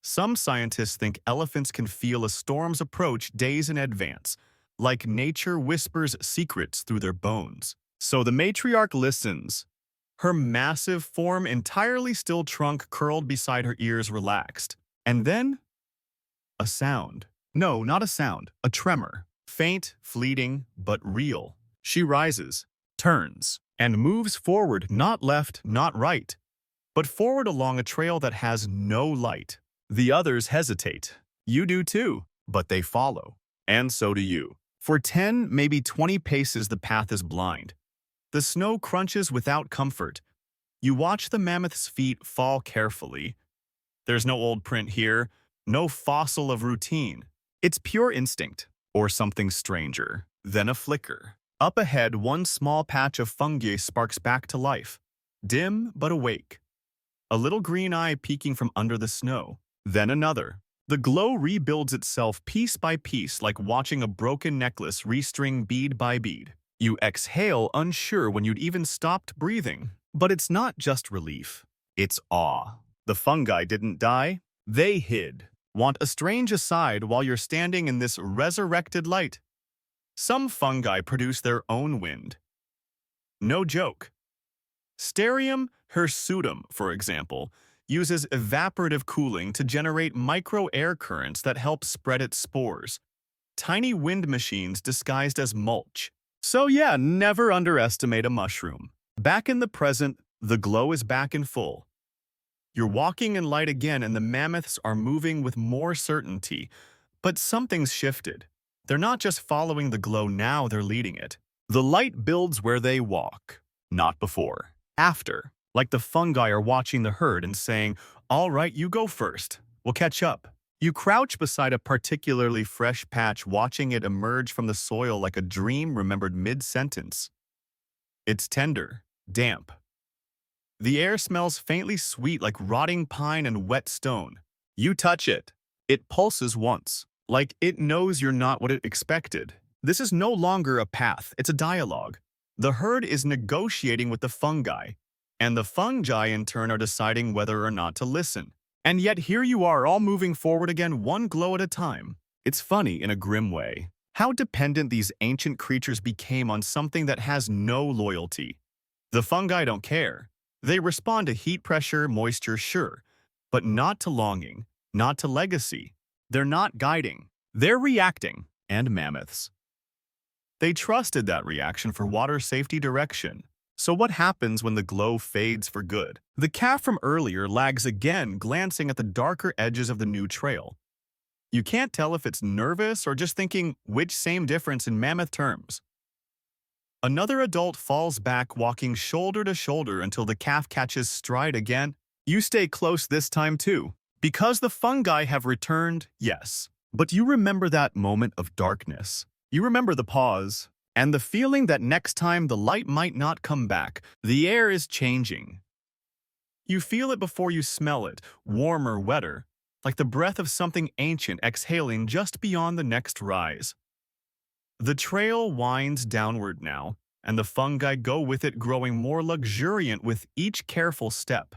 Some scientists think elephants can feel a storm's approach days in advance, like nature whispers secrets through their bones. So the matriarch listens, her massive form entirely still, trunk curled beside her ears relaxed. And then, a sound. No, not a sound, a tremor. Faint, fleeting, but real. She rises, turns, and moves forward, not left, not right, but forward along a trail that has no light. The others hesitate. You do too, but they follow. And so do you. For 10, maybe 20 paces, the path is blind. The snow crunches without comfort. You watch the mammoth's feet fall carefully. There's no old print here, no fossil of routine. It's pure instinct, or something stranger. Then a flicker. Up ahead, one small patch of fungi sparks back to life, dim but awake. A little green eye peeking from under the snow. Then another. The glow rebuilds itself piece by piece, like watching a broken necklace restring bead by bead. You exhale, unsure when you'd even stopped breathing. But it's not just relief. It's awe. The fungi didn't die. They hid. Want a strange aside while you're standing in this resurrected light. Some fungi produce their own wind. No joke. Sterium hirsutum, for example, uses evaporative cooling to generate micro-air currents that help spread its spores. Tiny wind machines disguised as mulch. So yeah, never underestimate a mushroom. Back in the present, the glow is back in full. You're walking in light again and the mammoths are moving with more certainty. But something's shifted. They're not just following the glow now, they're leading it. The light builds where they walk, not before. After, like the fungi are watching the herd and saying, "All right, you go first. We'll catch up." You crouch beside a particularly fresh patch, watching it emerge from the soil like a dream remembered mid-sentence. It's tender, damp. The air smells faintly sweet like rotting pine and wet stone. You touch it. It pulses once, like it knows you're not what it expected. This is no longer a path, it's a dialogue. The herd is negotiating with the fungi, and the fungi in turn are deciding whether or not to listen. And yet here you are, all moving forward again, one glow at a time. It's funny in a grim way how dependent these ancient creatures became on something that has no loyalty. The fungi don't care. They respond to heat, pressure, moisture, sure, but not to longing, not to legacy. They're not guiding. They're reacting. And mammoths. They trusted that reaction for water safety direction. So what happens when the glow fades for good? The calf from earlier lags again, glancing at the darker edges of the new trail. You can't tell if it's nervous or just thinking, which same difference in mammoth terms. Another adult falls back, walking shoulder to shoulder until the calf catches stride again. You stay close this time too. Because the fungi have returned, yes. But you remember that moment of darkness. You remember the pause, and the feeling that next time the light might not come back. The air is changing. You feel it before you smell it, warmer, wetter, like the breath of something ancient exhaling just beyond the next rise. The trail winds downward now, and the fungi go with it, growing more luxuriant with each careful step.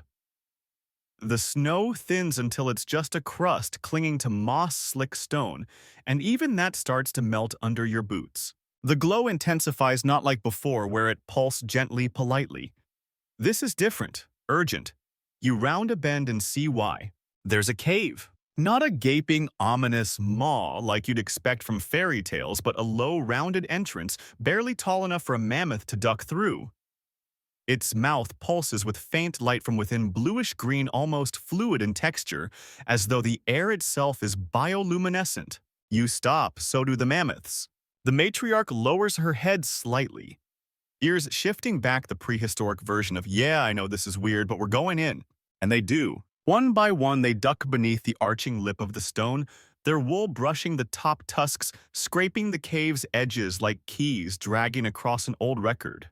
The snow thins until it's just a crust clinging to moss-slick stone, and even that starts to melt under your boots. The glow intensifies, not like before where it pulsed gently, politely. This is different, urgent. You round a bend and see why. There's a cave. Not a gaping, ominous maw like you'd expect from fairy tales, but a low, rounded entrance, barely tall enough for a mammoth to duck through. Its mouth pulses with faint light from within, bluish-green, almost fluid in texture, as though the air itself is bioluminescent. You stop, so do the mammoths. The matriarch lowers her head slightly, ears shifting back, the prehistoric version of, "Yeah, I know this is weird, but we're going in." And they do. One by one, they duck beneath the arching lip of the stone, their wool brushing the top tusks, scraping the cave's edges like keys dragging across an old record.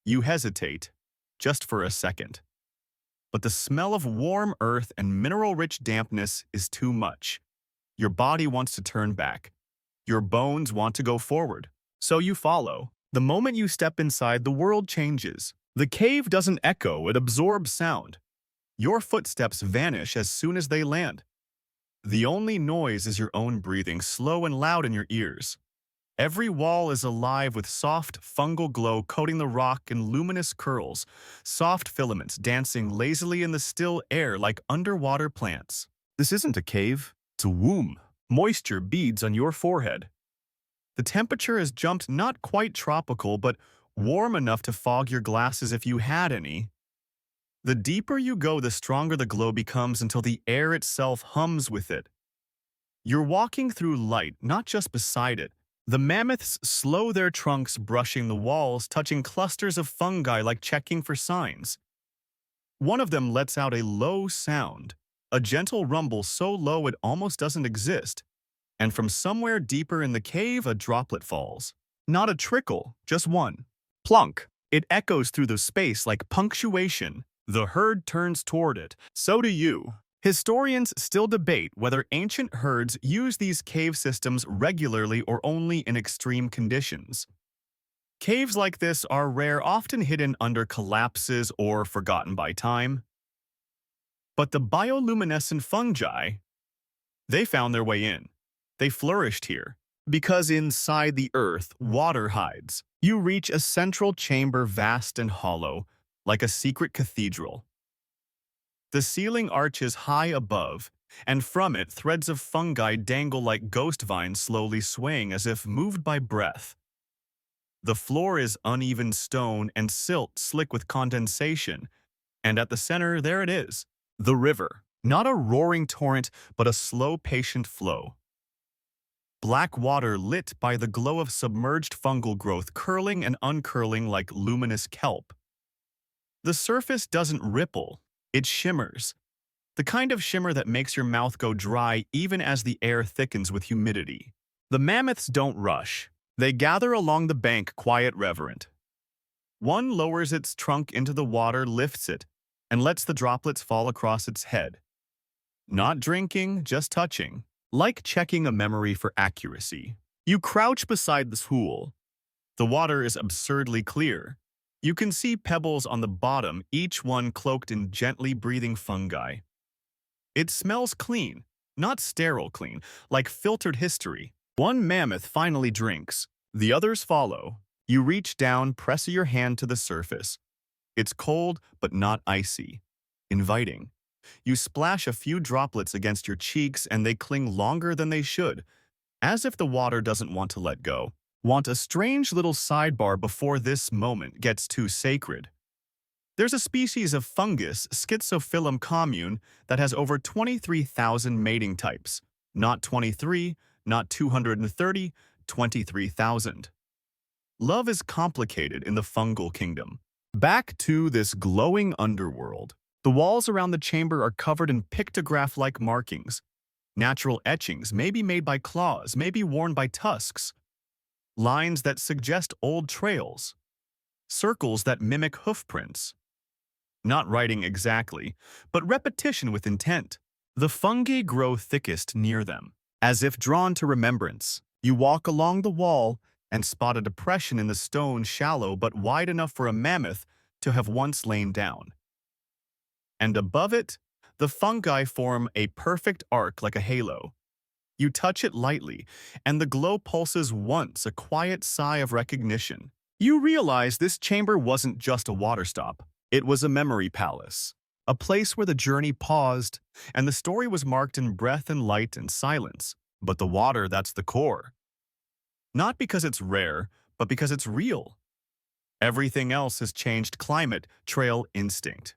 You hesitate, just for a second. But the smell of warm earth and mineral-rich dampness is too much. Your body wants to turn back. Your bones want to go forward. So you follow. The moment you step inside, the world changes. The cave doesn't echo, it absorbs sound. Your footsteps vanish as soon as they land. The only noise is your own breathing, slow and loud in your ears. Every wall is alive with soft, fungal glow coating the rock in luminous curls, soft filaments dancing lazily in the still air like underwater plants. This isn't a cave, it's a womb. Moisture beads on your forehead. The temperature has jumped, not quite tropical, but warm enough to fog your glasses if you had any. The deeper you go, the stronger the glow becomes until the air itself hums with it. You're walking through light, not just beside it. The mammoths slow their trunks, brushing the walls, touching clusters of fungi like checking for signs. One of them lets out a low sound, a gentle rumble so low it almost doesn't exist. And from somewhere deeper in the cave, a droplet falls. Not a trickle, just one. Plunk. It echoes through the space like punctuation. The herd turns toward it. So do you. Historians still debate whether ancient herds use these cave systems regularly or only in extreme conditions. Caves like this are rare, often hidden under collapses or forgotten by time. But the bioluminescent fungi, they found their way in. They flourished here. Because inside the earth, water hides. You reach a central chamber vast and hollow, like a secret cathedral. The ceiling arches high above, and from it threads of fungi dangle like ghost vines slowly swaying as if moved by breath. The floor is uneven stone and silt slick with condensation, and at the center, there it is, the river. Not a roaring torrent, but a slow, patient flow. Black water lit by the glow of submerged fungal growth curling and uncurling like luminous kelp. The surface doesn't ripple, it shimmers. The kind of shimmer that makes your mouth go dry even as the air thickens with humidity. The mammoths don't rush. They gather along the bank, quiet, reverent. One lowers its trunk into the water, lifts it, and lets the droplets fall across its head. Not drinking, just touching. Like checking a memory for accuracy. You crouch beside the pool. The water is absurdly clear. You can see pebbles on the bottom, each one cloaked in gently breathing fungi. It smells clean, not sterile clean, like filtered history. One mammoth finally drinks. The others follow. You reach down, press your hand to the surface. It's cold, but not icy. Inviting. You splash a few droplets against your cheeks and they cling longer than they should, as if the water doesn't want to let go. Want a strange little sidebar before this moment gets too sacred. There's a species of fungus, Schizophyllum commune, that has over 23,000 mating types. Not 23, not 230, 23,000. Love is complicated in the fungal kingdom. Back to this glowing underworld. The walls around the chamber are covered in pictograph-like markings. Natural etchings, maybe made by claws, maybe worn by tusks. Lines that suggest old trails. Circles that mimic hoofprints. Not writing exactly, but repetition with intent. The fungi grow thickest near them, as if drawn to remembrance. You walk along the wall and spot a depression in the stone, shallow but wide enough for a mammoth to have once lain down. And above it, the fungi form a perfect arc like a halo. You touch it lightly, and the glow pulses once, a quiet sigh of recognition. You realize this chamber wasn't just a water stop. It was a memory palace, a place where the journey paused, and the story was marked in breath and light and silence. But the water, that's the core. Not because it's rare, but because it's real. Everything else has changed: climate, trail, instinct.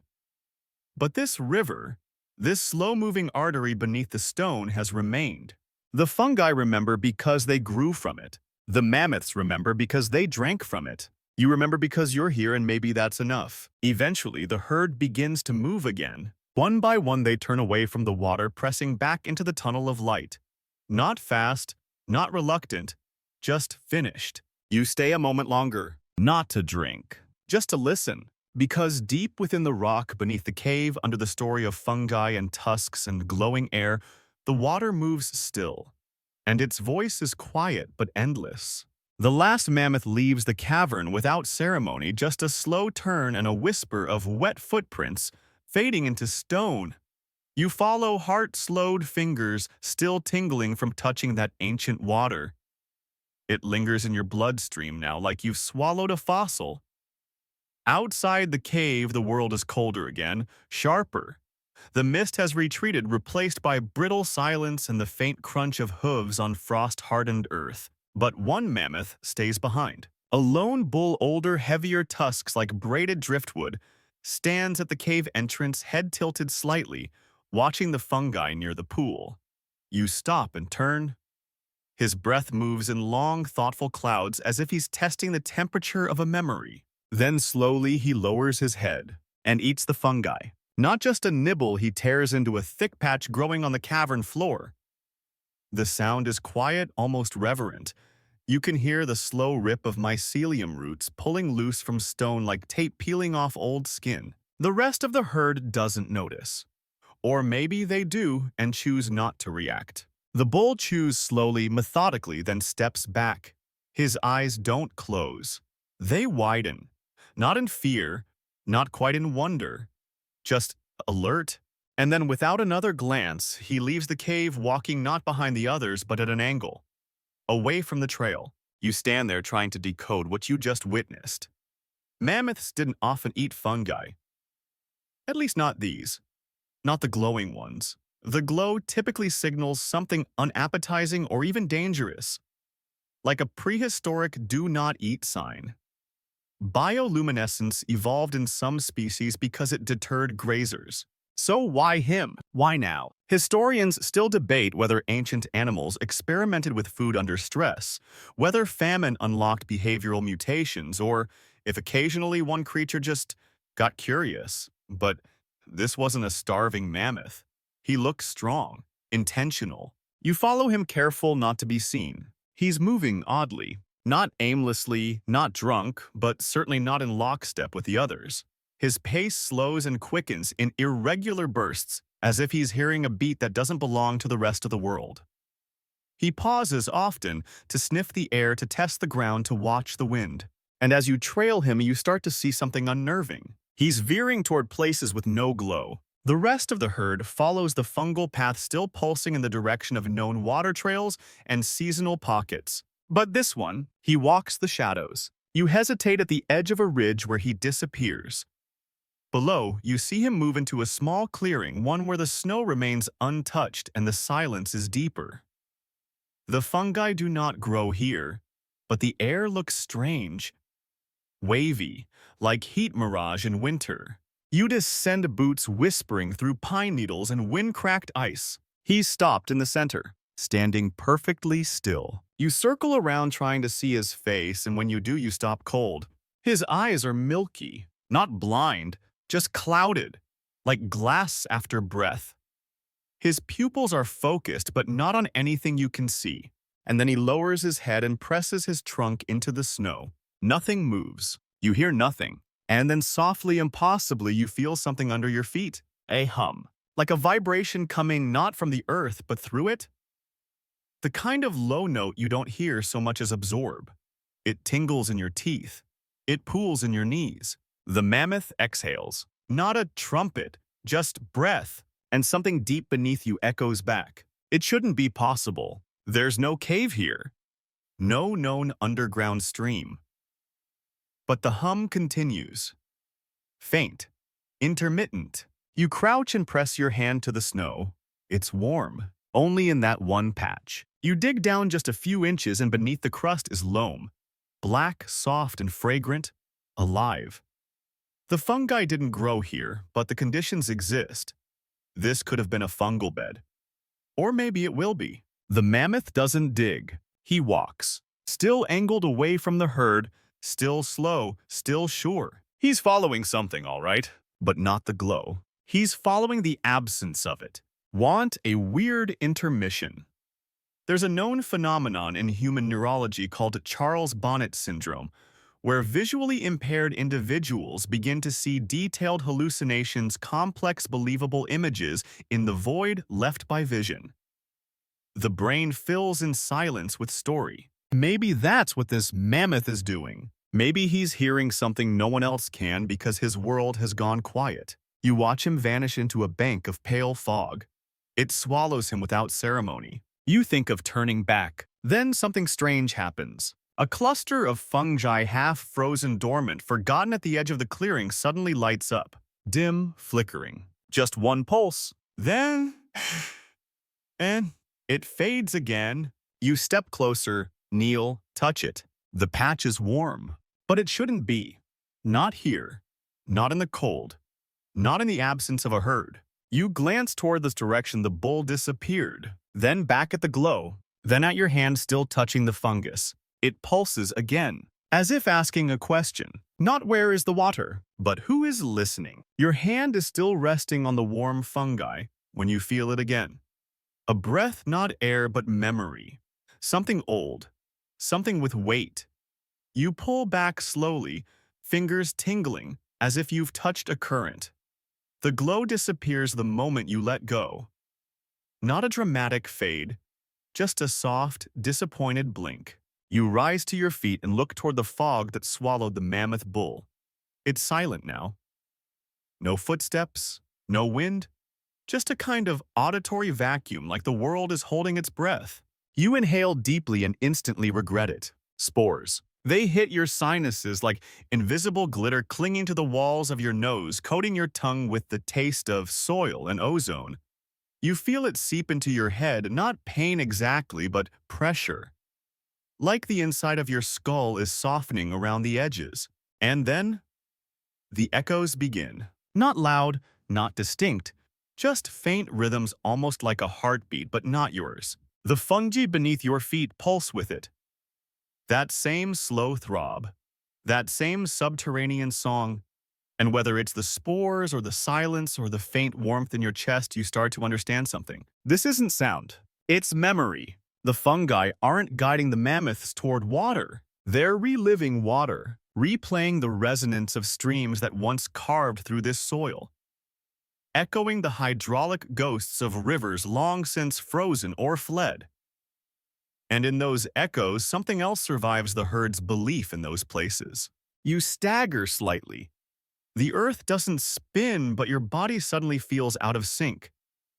But this river, this slow-moving artery beneath the stone, has remained. The fungi remember because they grew from it. The mammoths remember because they drank from it. You remember because you're here, and maybe that's enough. Eventually, the herd begins to move again. One by one, they turn away from the water, pressing back into the tunnel of light. Not fast, not reluctant, just finished. You stay a moment longer, not to drink, just to listen. Because deep within the rock beneath the cave, under the story of fungi and tusks and glowing air, the water moves still. and its voice is quiet but endless. The last mammoth leaves the cavern without ceremony, just a slow turn and a whisper of wet footprints fading into stone. You follow heart-slowed fingers still tingling from touching that ancient water. It lingers in your bloodstream now like you've swallowed a fossil. Outside the cave, the world is colder again, sharper. The mist has retreated, replaced by brittle silence and the faint crunch of hooves on frost-hardened earth. But one mammoth stays behind. A lone bull, older, heavier tusks like braided driftwood, stands at the cave entrance, head tilted slightly, watching the fungi near the pool. You stop and turn. His breath moves in long, thoughtful clouds as if he's testing the temperature of a memory. Then slowly he lowers his head and eats the fungi. Not just a nibble, he tears into a thick patch growing on the cavern floor. The sound is quiet, almost reverent. You can hear the slow rip of mycelium roots pulling loose from stone like tape peeling off old skin. The rest of the herd doesn't notice. Or maybe they do and choose not to react. The bull chews slowly, methodically, then steps back. His eyes don't close. They widen. Not in fear, not quite in wonder, just alert. And then without another glance, he leaves the cave, walking not behind the others but at an angle, away from the trail. You stand there trying to decode what you just witnessed. Mammoths didn't often eat fungi. At least not these. Not the glowing ones. The glow typically signals something unappetizing or even dangerous, like a prehistoric do-not-eat sign. Bioluminescence evolved in some species because it deterred grazers. So why him? Why now? Historians still debate whether ancient animals experimented with food under stress, whether famine unlocked behavioral mutations, or if occasionally one creature just got curious. But this wasn't a starving mammoth. He looks strong, intentional. You follow him, careful not to be seen. He's moving oddly. Not aimlessly, not drunk, but certainly not in lockstep with the others. His pace slows and quickens in irregular bursts, as if he's hearing a beat that doesn't belong to the rest of the world. He pauses often to sniff the air, to test the ground, to watch the wind. And as you trail him, you start to see something unnerving. He's veering toward places with no glow. The rest of the herd follows the fungal path, still pulsing in the direction of known water trails and seasonal pockets. But this one, he walks the shadows. You hesitate at the edge of a ridge where he disappears. Below, you see him move into a small clearing, one where the snow remains untouched and the silence is deeper. The fungi do not grow here, but the air looks strange, wavy, like heat mirage in winter. You descend, boots whispering through pine needles and wind-cracked ice. He's stopped in the center, standing perfectly still. You circle around trying to see his face, and when you do, you stop cold. His eyes are milky, not blind, just clouded, like glass after breath. His pupils are focused, but not on anything you can see. And then he lowers his head and presses his trunk into the snow. Nothing moves. You hear nothing. And then softly, impossibly, you feel something under your feet. A hum. Like a vibration coming not from the earth, but through it. The kind of low note you don't hear so much as absorb. It tingles in your teeth. It pools in your knees. The mammoth exhales. Not a trumpet, just breath. And something deep beneath you echoes back. It shouldn't be possible. There's no cave here. No known underground stream. But the hum continues. Faint. Intermittent. You crouch and press your hand to the snow. It's warm. Only in that one patch. You dig down just a few inches and beneath the crust is loam. Black, soft, and fragrant. Alive. The fungi didn't grow here, but the conditions exist. This could have been a fungal bed. Or maybe it will be. The mammoth doesn't dig. He walks. Still angled away from the herd, still slow, still sure. He's following something, all right, but not the glow. He's following the absence of it. Want a weird intermission. There's a known phenomenon in human neurology called Charles Bonnet syndrome, where visually impaired individuals begin to see detailed hallucinations, complex, believable images in the void left by vision. The brain fills in silence with story. Maybe that's what this mammoth is doing. Maybe he's hearing something no one else can because his world has gone quiet. You watch him vanish into a bank of pale fog. It swallows him without ceremony. You think of turning back. Then something strange happens. A cluster of fungi, half-frozen dormant, forgotten at the edge of the clearing, suddenly lights up. Dim, flickering. Just one pulse. Then... and it fades again. You step closer, kneel, touch it. The patch is warm. But it shouldn't be. Not here. Not in the cold. Not in the absence of a herd. You glance toward this direction, the bull disappeared. Then back at the glow. Then at your hand still touching the fungus. It pulses again, as if asking a question. Not where is the water, but who is listening? Your hand is still resting on the warm fungi when you feel it again. A breath, not air, but memory. Something old. Something with weight. You pull back slowly, fingers tingling, as if you've touched a current. The glow disappears the moment you let go. Not a dramatic fade, just a soft, disappointed blink. You rise to your feet and look toward the fog that swallowed the mammoth bull. It's silent now. No footsteps, no wind, just a kind of auditory vacuum like the world is holding its breath. You inhale deeply and instantly regret it. Spores. They hit your sinuses like invisible glitter clinging to the walls of your nose, coating your tongue with the taste of soil and ozone. You feel it seep into your head, not pain exactly, but pressure. Like the inside of your skull is softening around the edges. And then, the echoes begin. Not loud, not distinct, just faint rhythms almost like a heartbeat, but not yours. The fungi beneath your feet pulse with it. That same slow throb, that same subterranean song, and whether it's the spores or the silence or the faint warmth in your chest, you start to understand something. This isn't sound, it's memory. The fungi aren't guiding the mammoths toward water. They're reliving water, replaying the resonance of streams that once carved through this soil, echoing the hydraulic ghosts of rivers long since frozen or fled. And in those echoes, something else survives the herd's belief in those places. You stagger slightly. The earth doesn't spin, but your body suddenly feels out of sync,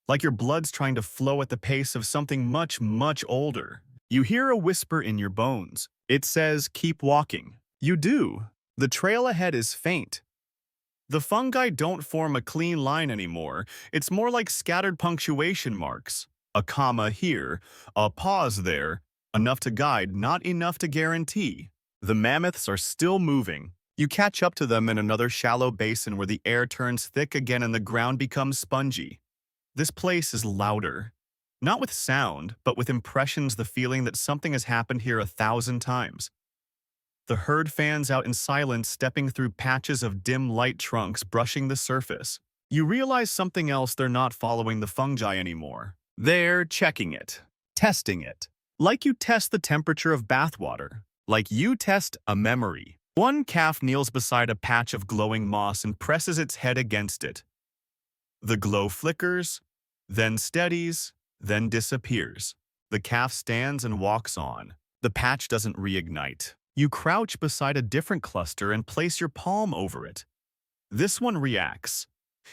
like your blood's trying to flow at the pace of something much, much older. You hear a whisper in your bones. It says, keep walking. You do. The trail ahead is faint. The fungi don't form a clean line anymore. It's more like scattered punctuation marks. A comma here, a pause there, enough to guide, not enough to guarantee. The mammoths are still moving. You catch up to them in another shallow basin where the air turns thick again and the ground becomes spongy. This place is louder. Not with sound, but with impressions, the feeling that something has happened here 1,000 times. The herd fans out in silence, stepping through patches of dim light trunks, brushing the surface. You realize something else: they're not following the fungi anymore. They're checking it, testing it. Like you test the temperature of bathwater. Like you test a memory. One calf kneels beside a patch of glowing moss and presses its head against it. The glow flickers, then steadies, then disappears. The calf stands and walks on. The patch doesn't reignite. You crouch beside a different cluster and place your palm over it. This one reacts.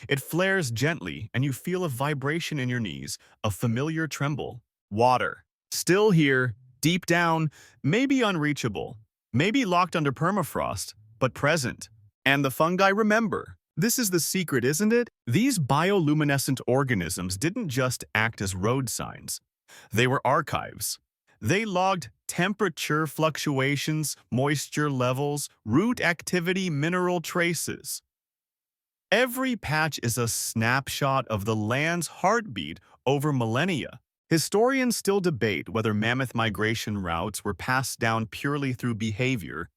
It flares gently, and you feel a vibration in your knees, a familiar tremble. Water. Still here, deep down, maybe unreachable, maybe locked under permafrost, but present. And the fungi remember. This is the secret, isn't it? These bioluminescent organisms didn't just act as road signs. They were archives. They logged temperature fluctuations, moisture levels, root activity, mineral traces. Every patch is a snapshot of the land's heartbeat over millennia. Historians still debate whether mammoth migration routes were passed down purely through behavior,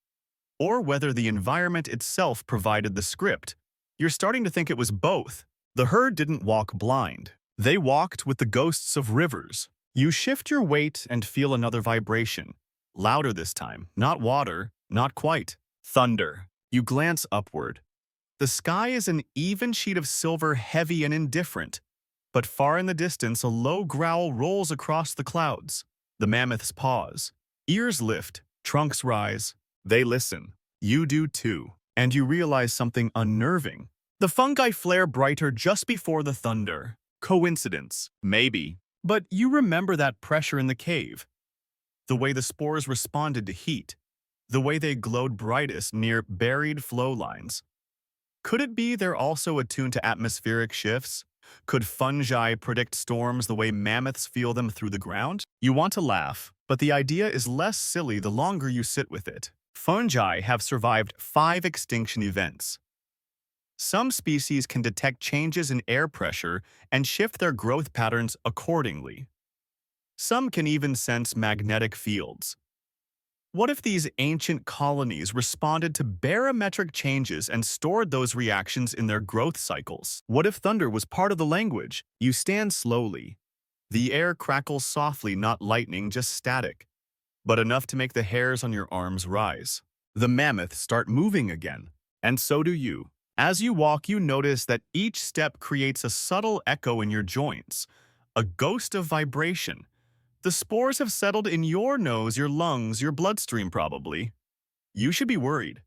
or whether the environment itself provided the script. You're starting to think it was both. The herd didn't walk blind. They walked with the ghosts of rivers. You shift your weight and feel another vibration. Louder this time. Not water, not quite. Thunder. You glance upward. The sky is an even sheet of silver, heavy and indifferent. But far in the distance, a low growl rolls across the clouds. The mammoths pause. Ears lift, trunks rise. They listen. You do too. And you realize something unnerving. The fungi flare brighter just before the thunder. Coincidence? Maybe. But you remember that pressure in the cave. The way the spores responded to heat. The way they glowed brightest near buried flow lines. Could it be they're also attuned to atmospheric shifts? Could fungi predict storms the way mammoths feel them through the ground? You want to laugh, but the idea is less silly the longer you sit with it. Fungi have survived 5 extinction events. Some species can detect changes in air pressure and shift their growth patterns accordingly. Some can even sense magnetic fields. What if these ancient colonies responded to barometric changes and stored those reactions in their growth cycles? What if thunder was part of the language? You stand slowly. The air crackles softly, not lightning, just static, but enough to make the hairs on your arms rise. The mammoths start moving again, and so do you. As you walk, you notice that each step creates a subtle echo in your joints, a ghost of vibration. The spores have settled in your nose, your lungs, your bloodstream probably. You should be worried.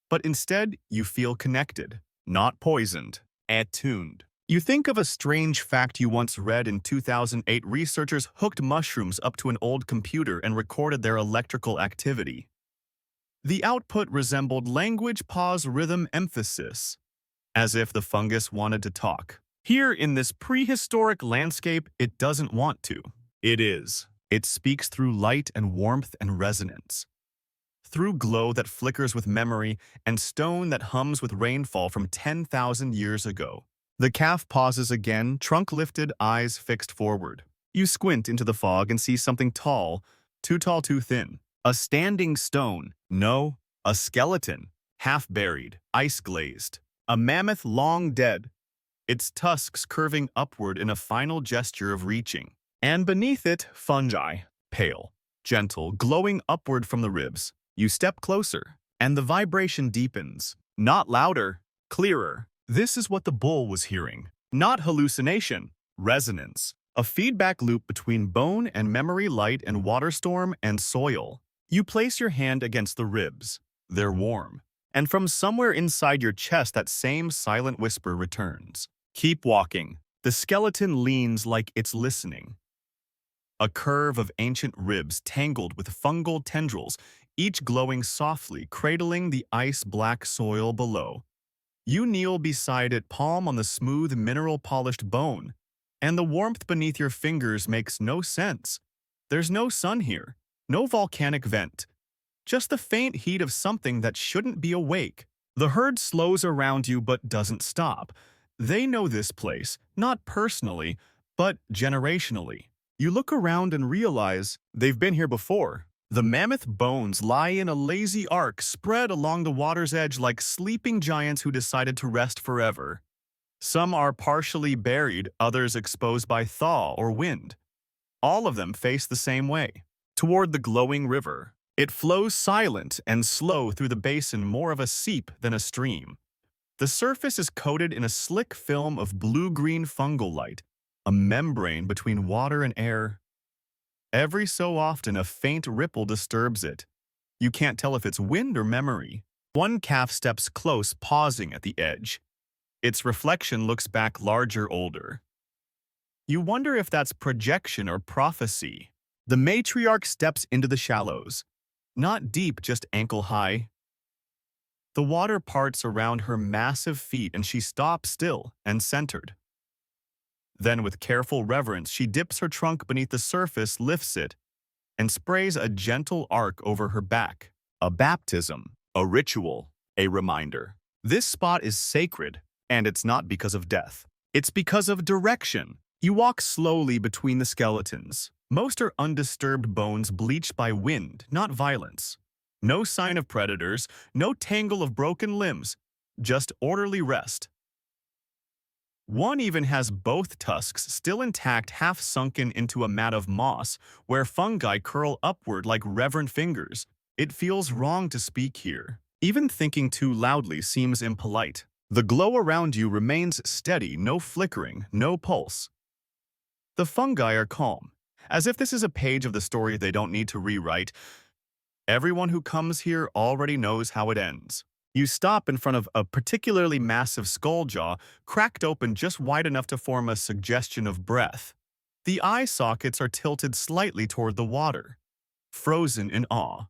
But instead, you feel connected, not poisoned, attuned. You think of a strange fact you once read in 2008. Researchers hooked mushrooms up to an old computer and recorded their electrical activity. The output resembled language, pause, rhythm, emphasis, as if the fungus wanted to talk. Here in this prehistoric landscape, it doesn't want to. It is. It speaks through light and warmth and resonance. Through glow that flickers with memory and stone that hums with rainfall from 10,000 years ago. The calf pauses again, trunk lifted, eyes fixed forward. You squint into the fog and see something tall, too thin. A standing stone. No, a skeleton. Half buried, ice glazed. A mammoth long dead, its tusks curving upward in a final gesture of reaching. And beneath it, fungi, pale, gentle, glowing upward from the ribs. You step closer, and the vibration deepens. Not louder, clearer. This is what the bull was hearing. Not hallucination, resonance. A feedback loop between bone and memory, light and water, storm and soil. You place your hand against the ribs. They're warm. And from somewhere inside your chest, that same silent whisper returns. Keep walking. The skeleton leans like it's listening. A curve of ancient ribs tangled with fungal tendrils, each glowing softly, cradling the ice-black soil below. You kneel beside it, palm on the smooth, mineral-polished bone, and the warmth beneath your fingers makes no sense. There's no sun here, no volcanic vent, just the faint heat of something that shouldn't be awake. The herd slows around you but doesn't stop. They know this place, not personally, but generationally. You look around and realize they've been here before. The mammoth bones lie in a lazy arc spread along the water's edge like sleeping giants who decided to rest forever. Some are partially buried, others exposed by thaw or wind. All of them face the same way, toward the glowing river. It flows silent and slow through the basin, more of a seep than a stream. The surface is coated in a slick film of blue-green fungal light, a membrane between water and air. Every so often, a faint ripple disturbs it. You can't tell if it's wind or memory. One calf steps close, pausing at the edge. Its reflection looks back larger, older. You wonder if that's projection or prophecy. The matriarch steps into the shallows. Not deep, just ankle-high. The water parts around her massive feet and she stops still and centered. Then, with careful reverence, she dips her trunk beneath the surface, lifts it, and sprays a gentle arc over her back. A baptism, a ritual, a reminder. This spot is sacred, and it's not because of death. It's because of direction. You walk slowly between the skeletons. Most are undisturbed bones bleached by wind, not violence. No sign of predators, no tangle of broken limbs, just orderly rest. One even has both tusks still intact, half sunken into a mat of moss, where fungi curl upward like reverent fingers. It feels wrong to speak here. Even thinking too loudly seems impolite. The glow around you remains steady, no flickering, no pulse. The fungi are calm, as if this is a page of the story they don't need to rewrite. Everyone who comes here already knows how it ends. You stop in front of a particularly massive skull jaw, cracked open just wide enough to form a suggestion of breath. The eye sockets are tilted slightly toward the water, frozen in awe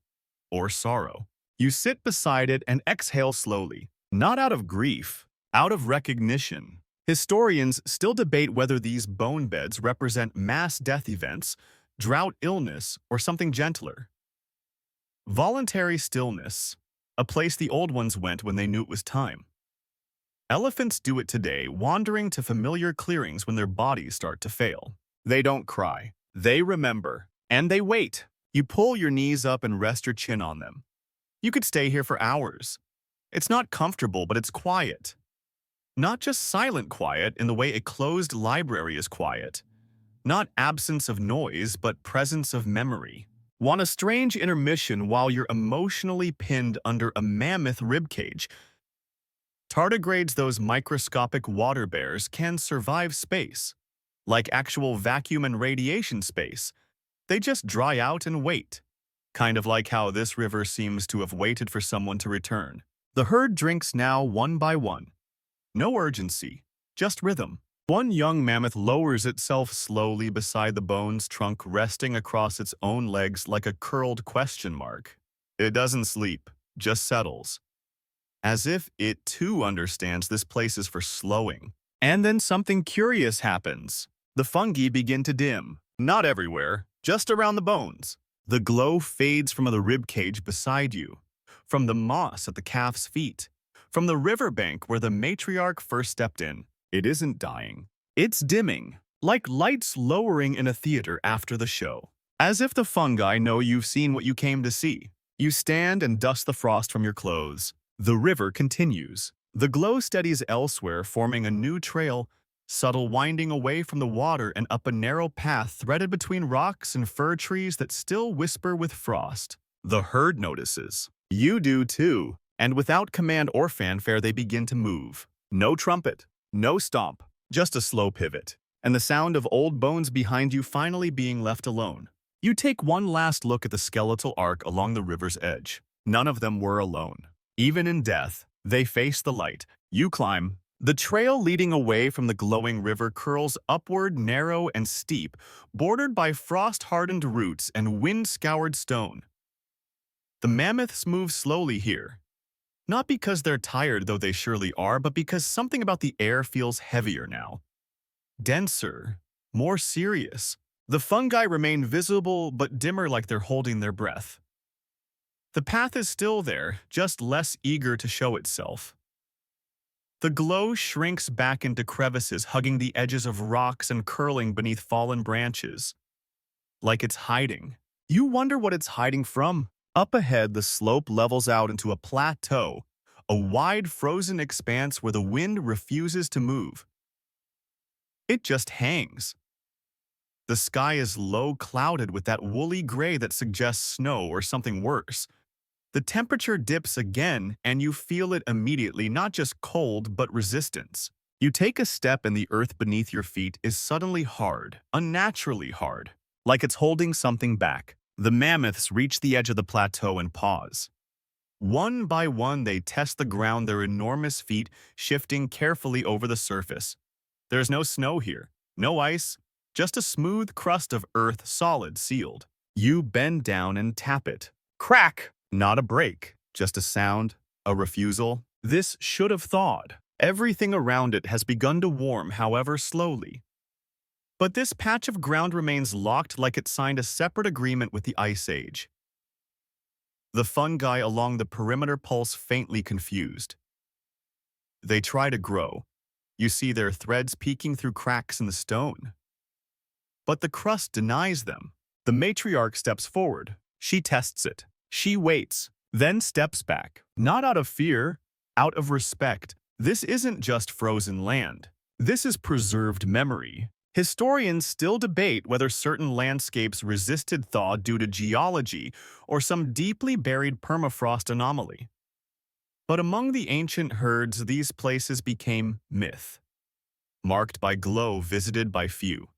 or sorrow. You sit beside it and exhale slowly, not out of grief, out of recognition. Historians still debate whether these bone beds represent mass death events, drought illness, or something gentler. Voluntary stillness, a place the old ones went when they knew it was time. Elephants do it today, wandering to familiar clearings when their bodies start to fail. They don't cry. They remember. And they wait. You pull your knees up and rest your chin on them. You could stay here for hours. It's not comfortable, but it's quiet. Not just silent quiet in the way a closed library is quiet. Not absence of noise, but presence of memory. Want a strange intermission while you're emotionally pinned under a mammoth ribcage. Tardigrades, those microscopic water bears, can survive space. Like actual vacuum and radiation space. They just dry out and wait. Kind of like how this river seems to have waited for someone to return. The herd drinks now one by one. No urgency, just rhythm. One young mammoth lowers itself slowly beside the bone's trunk, resting across its own legs like a curled question mark. It doesn't sleep, just settles. As if it too understands this place is for slowing. And then something curious happens. The fungi begin to dim. Not everywhere, just around the bones. The glow fades from the ribcage beside you, from the moss at the calf's feet, from the riverbank where the matriarch first stepped in. It isn't dying. It's dimming, like lights lowering in a theater after the show. As if the fungi know you've seen what you came to see. You stand and dust the frost from your clothes. The river continues. The glow steadies elsewhere, forming a new trail, subtle, winding away from the water and up a narrow path threaded between rocks and fir trees that still whisper with frost. The herd notices. You do too. And without command or fanfare, they begin to move. No trumpet. No stomp, just a slow pivot, and the sound of old bones behind you finally being left alone. You take one last look at the skeletal arc along the river's edge. None of them were alone. Even in death, they face the light. You climb. The trail leading away from the glowing river curls upward, narrow and steep, bordered by frost-hardened roots and wind-scoured stone. The mammoths move slowly here. Not because they're tired, though they surely are, but because something about the air feels heavier now. Denser, more serious. The fungi remain visible but dimmer, like they're holding their breath. The path is still there, just less eager to show itself. The glow shrinks back into crevices, hugging the edges of rocks and curling beneath fallen branches. Like it's hiding. You wonder what it's hiding from. Up ahead, the slope levels out into a plateau, a wide frozen expanse where the wind refuses to move. It just hangs. The sky is low, clouded with that woolly gray that suggests snow or something worse. The temperature dips again, and you feel it immediately, not just cold, but resistance. You take a step and the earth beneath your feet is suddenly hard, unnaturally hard, like it's holding something back. The mammoths reach the edge of the plateau and pause. One by one, they test the ground, their enormous feet shifting carefully over the surface. There's no snow here, no ice, just a smooth crust of earth, solid, sealed. You bend down and tap it. Crack! Not a break, just a sound, a refusal. This should have thawed. Everything around it has begun to warm, however slowly. But this patch of ground remains locked, like it signed a separate agreement with the Ice Age. The fungi along the perimeter pulse faintly confused. They try to grow. You see their threads peeking through cracks in the stone. But the crust denies them. The matriarch steps forward. She tests it. She waits, then steps back. Not out of fear, out of respect. This isn't just frozen land. This is preserved memory. Historians still debate whether certain landscapes resisted thaw due to geology or some deeply buried permafrost anomaly. But among the ancient herds, these places became myth, marked by glow visited by few.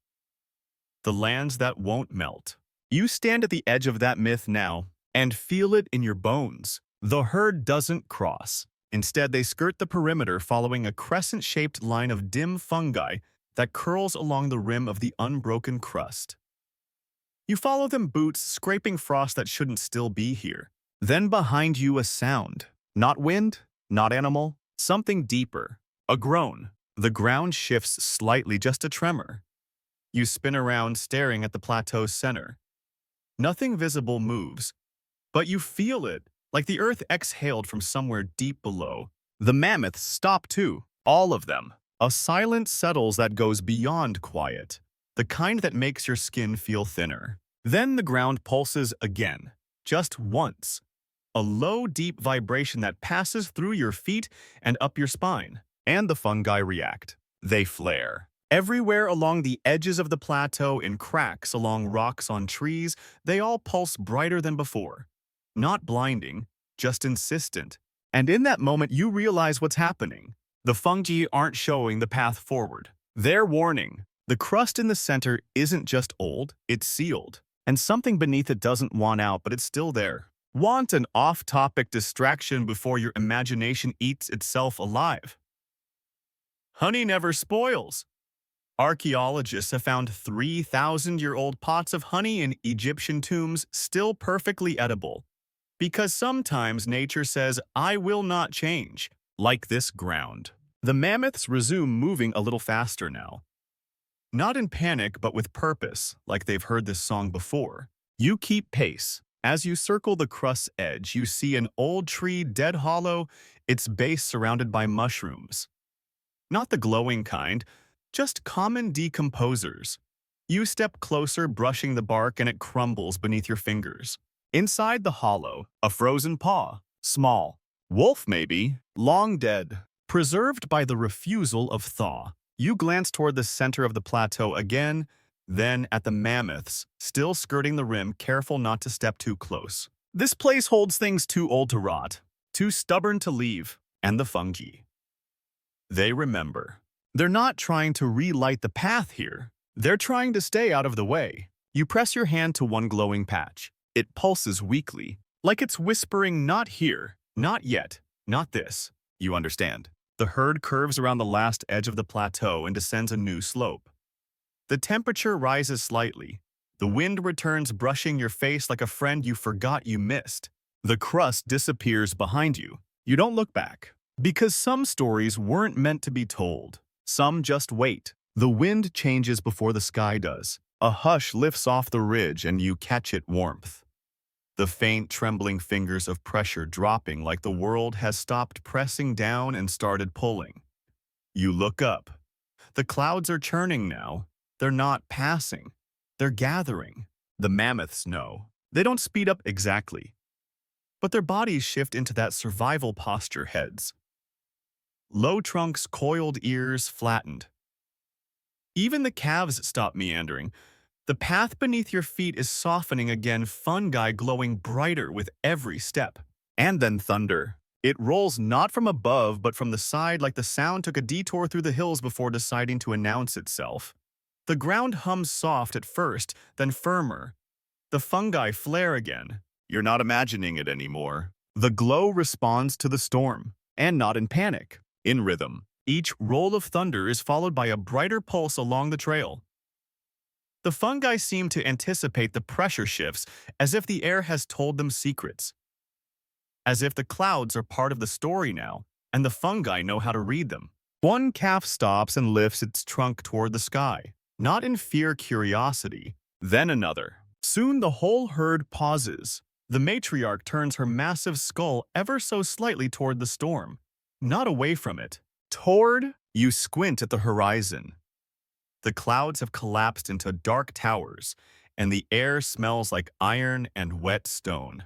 the lands that won't melt. You stand at the edge of that myth now and feel it in your bones. The herd doesn't cross. Instead, they skirt the perimeter following a crescent-shaped line of dim fungi that curls along the rim of the unbroken crust. You follow them, boots scraping frost that shouldn't still be here. Then behind you a sound. Not wind, not animal, something deeper. A groan. The ground shifts slightly, just a tremor. You spin around, staring at the plateau's center. Nothing visible moves, but you feel it, like the earth exhaled from somewhere deep below. The mammoths stop too, all of them. A silence settles that goes beyond quiet, the kind that makes your skin feel thinner. Then the ground pulses again, just once. A low, deep vibration that passes through your feet and up your spine. And the fungi react. They flare. Everywhere along the edges of the plateau, in cracks along rocks on trees, they all pulse brighter than before. Not blinding, just insistent. And in that moment, you realize what's happening. The fungi aren't showing the path forward. They're warning. The crust in the center isn't just old, it's sealed. And something beneath it doesn't want out, but it's still there. Want an off-topic distraction before your imagination eats itself alive? Honey never spoils. Archaeologists have found 3,000-year-old pots of honey in Egyptian tombs still perfectly edible. Because sometimes nature says, I will not change, like this ground. The mammoths resume moving a little faster now. Not in panic, but with purpose, like they've heard this song before. You keep pace. As you circle the crust's edge, you see an old tree dead hollow, its base surrounded by mushrooms. Not the glowing kind, just common decomposers. You step closer, brushing the bark, and it crumbles beneath your fingers. Inside the hollow, a frozen paw, small. Wolf maybe, long dead, preserved by the refusal of thaw. You glance toward the center of the plateau again, then at the mammoths, still skirting the rim, careful not to step too close. This place holds things too old to rot, too stubborn to leave, and the fungi. They remember. They're not trying to relight the path here. They're trying to stay out of the way. You press your hand to one glowing patch. It pulses weakly, like it's whispering, not here, not yet, not this. You understand. The herd curves around the last edge of the plateau and descends a new slope. The temperature rises slightly. The wind returns, brushing your face like a friend you forgot you missed. The crust disappears behind you. You don't look back. Because some stories weren't meant to be told. Some just wait. The wind changes before the sky does. A hush lifts off the ridge and you catch it warmth. The faint, trembling fingers of pressure dropping like the world has stopped pressing down and started pulling. You look up. The clouds are churning now. They're not passing. They're gathering. The mammoths know. They don't speed up exactly. But their bodies shift into that survival posture, heads. Low trunks, coiled ears, flattened. Even the calves stop meandering. The path beneath your feet is softening again, fungi glowing brighter with every step. And then thunder. It rolls not from above, but from the side, like the sound took a detour through the hills before deciding to announce itself. The ground hums soft at first, then firmer. The fungi flare again. You're not imagining it anymore. The glow responds to the storm, and not in panic. In rhythm, each roll of thunder is followed by a brighter pulse along the trail. The fungi seem to anticipate the pressure shifts, as if the air has told them secrets. As if the clouds are part of the story now, and the fungi know how to read them. One calf stops and lifts its trunk toward the sky, not in fear, curiosity. Then another. Soon the whole herd pauses. The matriarch turns her massive skull ever so slightly toward the storm. Not away from it. Toward, you squint at the horizon. The clouds have collapsed into dark towers, and the air smells like iron and wet stone.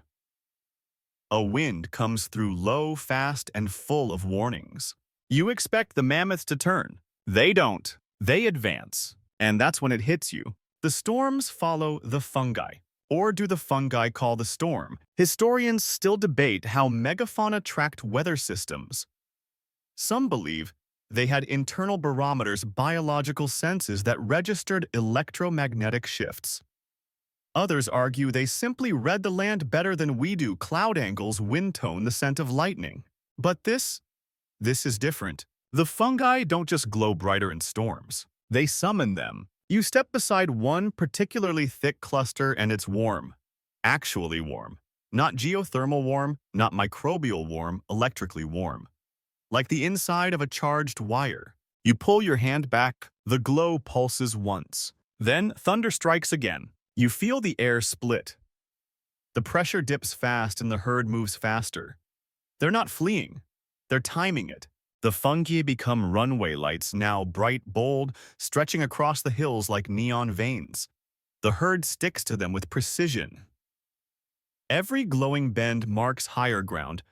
A wind comes through low, fast, and full of warnings. You expect the mammoths to turn. They don't. They advance. And that's when it hits you. The storms follow the fungi. Or do the fungi call the storm? Historians still debate how megafauna tracked weather systems. Some believe They had internal barometers, biological senses that registered electromagnetic shifts. Others argue they simply read the land better than we do, cloud angles, wind tone, the scent of lightning. But this is different. The fungi don't just glow brighter in storms. They summon them. You step beside one particularly thick cluster and it's warm. Actually warm. Not geothermal warm, not microbial warm, electrically warm. Like the inside of a charged wire. You pull your hand back, the glow pulses once. Then thunder strikes again. You feel the air split. The pressure dips fast and the herd moves faster. They're not fleeing. They're timing it. The fungi become runway lights, now bright, bold, stretching across the hills like neon veins. The herd sticks to them with precision. Every glowing bend marks higher ground.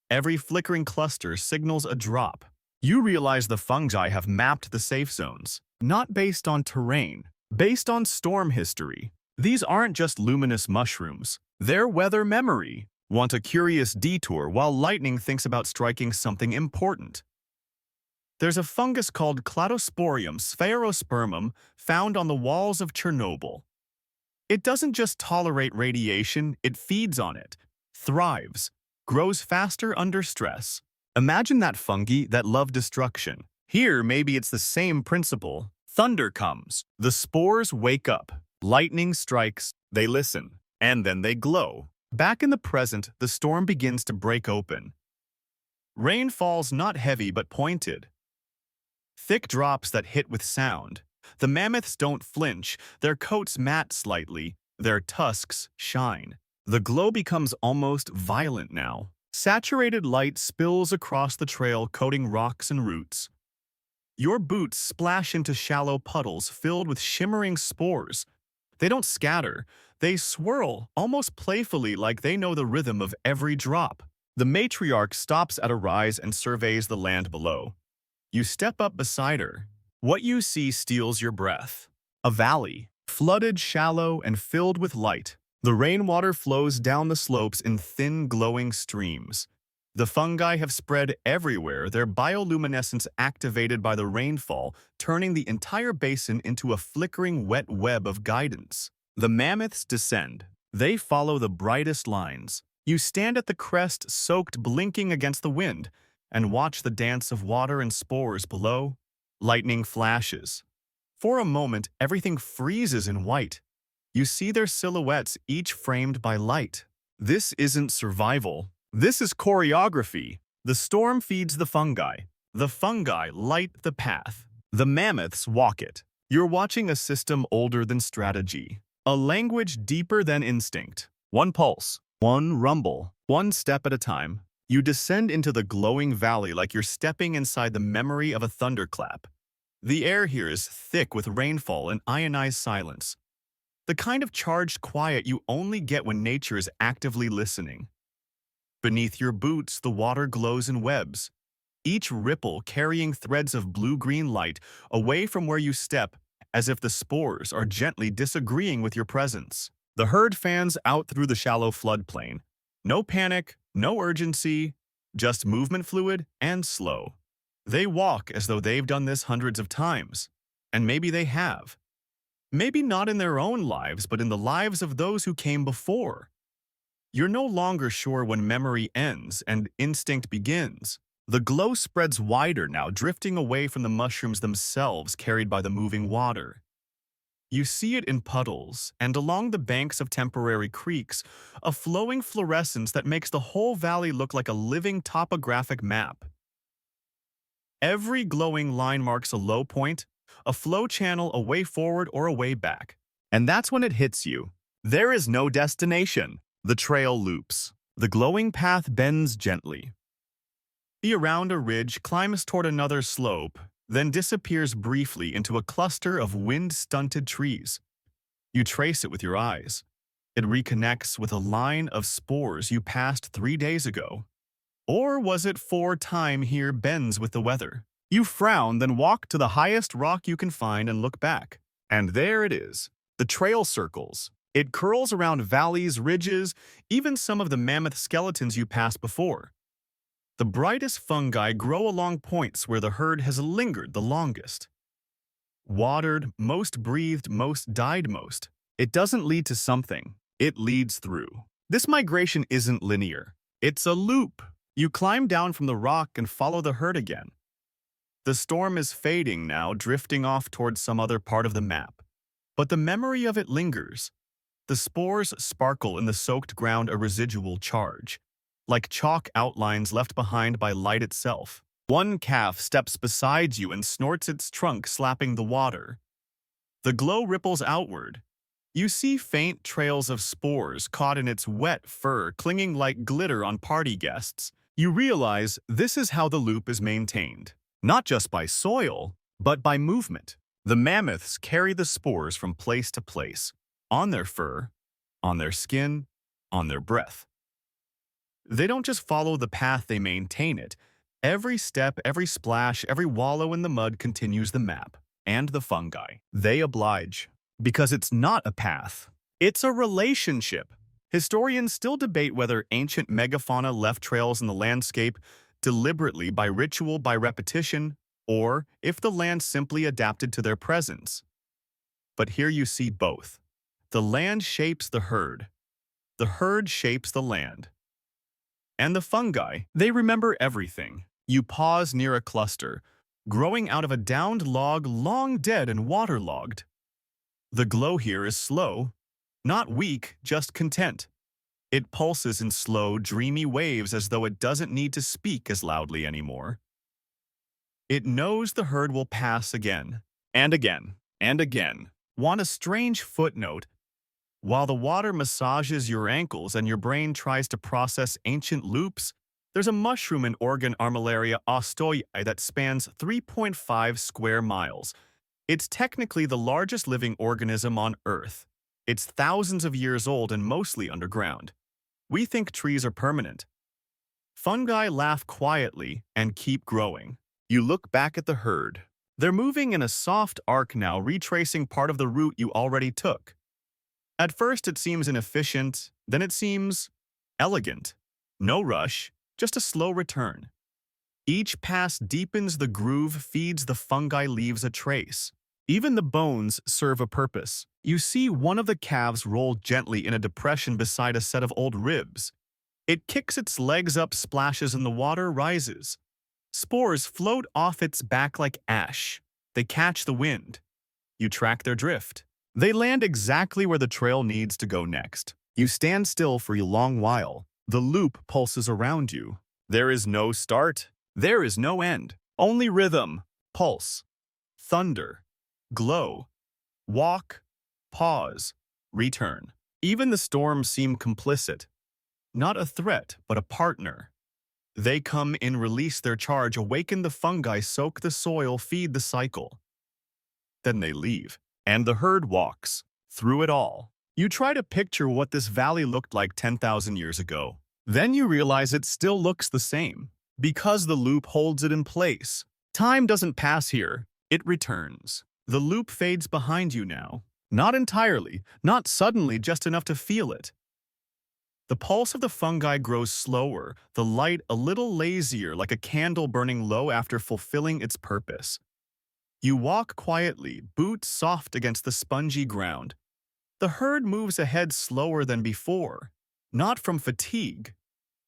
Every flickering cluster signals a drop. You realize the fungi have mapped the safe zones, not based on terrain, based on storm history. These aren't just luminous mushrooms. They're weather memory. Want a curious detour while lightning thinks about striking something important. There's a fungus called Cladosporium sphaerospermum found on the walls of Chernobyl. It doesn't just tolerate radiation, it feeds on it, thrives, grows faster under stress. Imagine that fungi that love destruction. Here, maybe it's the same principle. Thunder comes, the spores wake up, lightning strikes, they listen, and then they glow. Back in the present, the storm begins to break open. Rain falls not heavy but pointed. Thick drops that hit with sound. The mammoths don't flinch, their coats matte slightly, their tusks shine. The glow becomes almost violent now. Saturated light spills across the trail, coating rocks and roots. Your boots splash into shallow puddles filled with shimmering spores. They don't scatter, they swirl, almost playfully like they know the rhythm of every drop. The matriarch stops at a rise and surveys the land below. You step up beside her. What you see steals your breath. A valley, flooded, shallow, and filled with light. The rainwater flows down the slopes in thin, glowing streams. The fungi have spread everywhere, their bioluminescence activated by the rainfall, turning the entire basin into a flickering wet web of guidance. The mammoths descend. They follow the brightest lines. You stand at the crest, soaked, blinking against the wind, and watch the dance of water and spores below. Lightning flashes. For a moment, everything freezes in white. You see their silhouettes, each framed by light. This isn't survival. This is choreography. The storm feeds the fungi. The fungi light the path. The mammoths walk it. You're watching a system older than strategy. A language deeper than instinct. One pulse, one rumble, one step at a time. You descend into the glowing valley like you're stepping inside the memory of a thunderclap. The air here is thick with rainfall and ionized silence. The kind of charged quiet you only get when nature is actively listening. Beneath your boots, the water glows in webs, each ripple carrying threads of blue-green light away from where you step, as if the spores are gently disagreeing with your presence. The herd fans out through the shallow floodplain. No panic, no urgency, just movement fluid and slow. They walk as though they've done this hundreds of times. And maybe they have. Maybe not in their own lives, but in the lives of those who came before. You're no longer sure when memory ends and instinct begins. The glow spreads wider now, drifting away from the mushrooms themselves carried by the moving water. You see it in puddles and along the banks of temporary creeks, a flowing fluorescence that makes the whole valley look like a living topographic map. Every glowing line marks a low point, a flow channel, a way forward or a way back. And that's when it hits you. There is no destination. The trail loops. The glowing path bends gently. Around a ridge, climbs toward another slope, then disappears briefly into a cluster of wind-stunted trees. You trace it with your eyes. It reconnects with a line of spores you passed 3 days ago. Or was it time here bends with the weather? You frown, then walk to the highest rock you can find and look back. And there it is. The trail circles. It curls around valleys, ridges, even some of the mammoth skeletons you passed before. The brightest fungi grow along points where the herd has lingered the longest. Watered, most breathed, most died most. It doesn't lead to something, it leads through. This migration isn't linear. It's a loop. You climb down from the rock and follow the herd again. The storm is fading now, drifting off towards some other part of the map. But the memory of it lingers. The spores sparkle in the soaked ground, a residual charge, like chalk outlines left behind by light itself. One calf steps beside you and snorts its trunk, slapping the water. The glow ripples outward. You see faint trails of spores caught in its wet fur, clinging like glitter on party guests. You realize this is how the loop is maintained, not just by soil, but by movement. The mammoths carry the spores from place to place, on their fur, on their skin, on their breath. They don't just follow the path, they maintain it. Every step, every splash, every wallow in the mud continues the map. And the fungi. They oblige. Because it's not a path. It's a relationship. Historians still debate whether ancient megafauna left trails in the landscape deliberately by ritual, by repetition, or if the land simply adapted to their presence. But here you see both. The land shapes the herd shapes the land. And the fungi, they remember everything. You pause near a cluster, growing out of a downed log long dead and waterlogged. The glow here is slow, not weak, just content. It pulses in slow, dreamy waves as though it doesn't need to speak as loudly anymore. It knows the herd will pass again, and again, and again. Want a strange footnote? While the water massages your ankles and your brain tries to process ancient loops, there's a mushroom in Oregon Armillaria ostoi that spans 3.5 square miles. It's technically the largest living organism on Earth. It's thousands of years old and mostly underground. We think trees are permanent. Fungi laugh quietly and keep growing. You look back at the herd. They're moving in a soft arc now, retracing part of the route you already took. At first it seems inefficient, then it seems elegant. No rush, just a slow return. Each pass deepens the groove, feeds the fungi, leaves a trace. Even the bones serve a purpose. You see one of the calves roll gently in a depression beside a set of old ribs. It kicks its legs up, splashes in the water, rises. Spores float off its back like ash. They catch the wind. You track their drift. They land exactly where the trail needs to go next. You stand still for a long while. The loop pulses around you. There is no start. There is no end. Only rhythm, pulse, thunder, glow, walk, pause, return. Even the storms seem complicit. Not a threat, but a partner. They come in, release their charge, awaken the fungi, soak the soil, feed the cycle. Then they leave, and the herd walks through it all. You try to picture what this valley looked like 10,000 years ago. Then you realize it still looks the same, because the loop holds it in place. Time doesn't pass here, it returns. The loop fades behind you now. Not entirely, not suddenly, just enough to feel it. The pulse of the fungi grows slower, the light a little lazier, like a candle burning low after fulfilling its purpose. You walk quietly, boots soft against the spongy ground. The herd moves ahead slower than before, not from fatigue,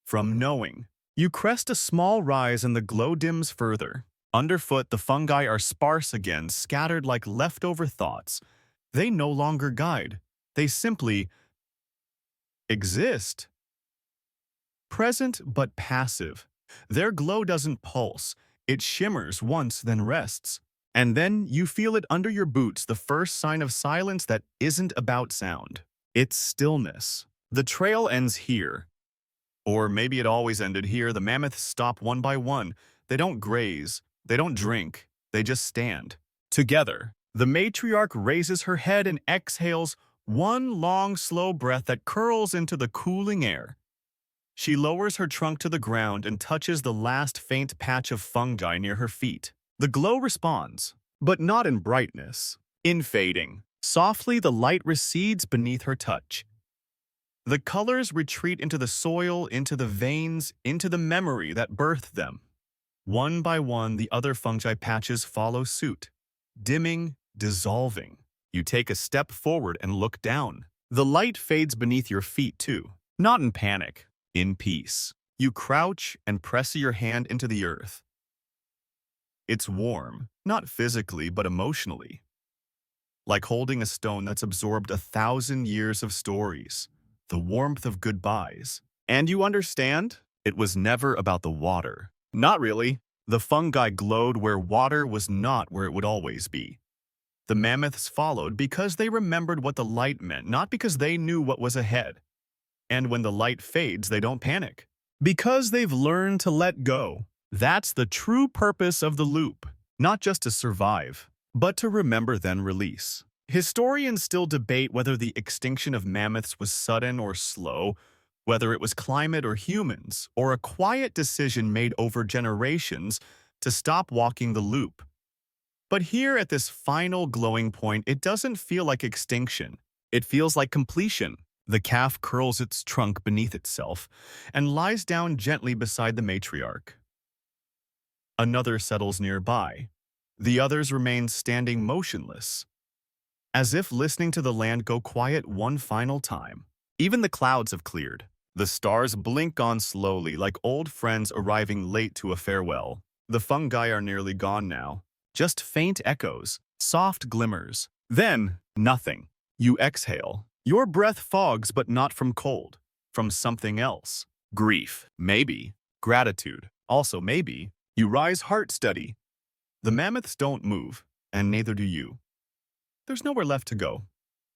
from knowing. You crest a small rise and the glow dims further. Underfoot, the fungi are sparse again, scattered like leftover thoughts. They no longer guide. They simply exist. Present but passive. Their glow doesn't pulse. It shimmers once, then rests. And then you feel it under your boots, the first sign of silence that isn't about sound. It's stillness. The trail ends here. Or maybe it always ended here. The mammoths stop one by one. They don't graze. They don't drink. They just stand. Together. The matriarch raises her head and exhales one long, slow breath that curls into the cooling air. She lowers her trunk to the ground and touches the last faint patch of fungi near her feet. The glow responds, but not in brightness, in fading. Softly, the light recedes beneath her touch. The colors retreat into the soil, into the veins, into the memory that birthed them. One by one, the other fungi patches follow suit, dimming, dissolving. You take a step forward and look down. The light fades beneath your feet too, not in panic, in peace. You crouch and press your hand into the earth. It's warm, not physically but emotionally, like holding a stone that's absorbed 1,000 years of stories, the warmth of goodbyes. And you understand? It was never about the water. Not really. The fungi glowed where water was not where it would always be. The mammoths followed because they remembered what the light meant, not because they knew what was ahead. And when the light fades, they don't panic. Because they've learned to let go. That's the true purpose of the loop. Not just to survive, but to remember then release. Historians still debate whether the extinction of mammoths was sudden or slow, whether it was climate or humans, or a quiet decision made over generations to stop walking the loop. But here at this final glowing point, it doesn't feel like extinction. It feels like completion. The calf curls its trunk beneath itself and lies down gently beside the matriarch. Another settles nearby. The others remain standing motionless, as if listening to the land go quiet one final time. Even the clouds have cleared. The stars blink on slowly like old friends arriving late to a farewell. The fungi are nearly gone now. Just faint echoes, soft glimmers. Then, nothing. You exhale. Your breath fogs, but not from cold. From something else. Grief, maybe. Gratitude, also maybe. You rise heart steady. The mammoths don't move, and neither do you. There's nowhere left to go,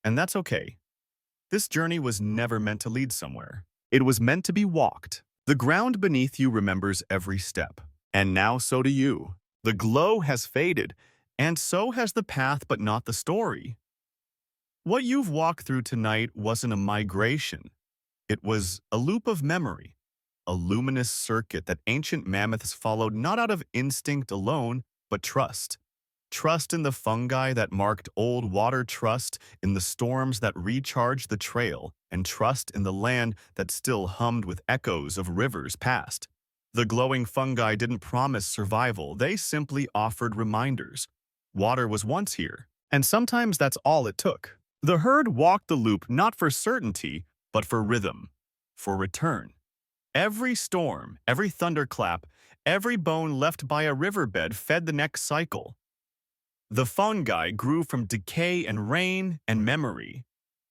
and that's okay. This journey was never meant to lead somewhere. It was meant to be walked. The ground beneath you remembers every step. And now so do you. The glow has faded, and so has the path but not the story. What you've walked through tonight wasn't a migration. It was a loop of memory, a luminous circuit that ancient mammoths followed not out of instinct alone, but trust. Trust in the fungi that marked old water, trust in the storms that recharged the trail, and trust in the land that still hummed with echoes of rivers past. The glowing fungi didn't promise survival, they simply offered reminders. Water was once here, and sometimes that's all it took. The herd walked the loop not for certainty, but for rhythm, for return. Every storm, every thunderclap, every bone left by a riverbed fed the next cycle. The fungi grew from decay and rain and memory.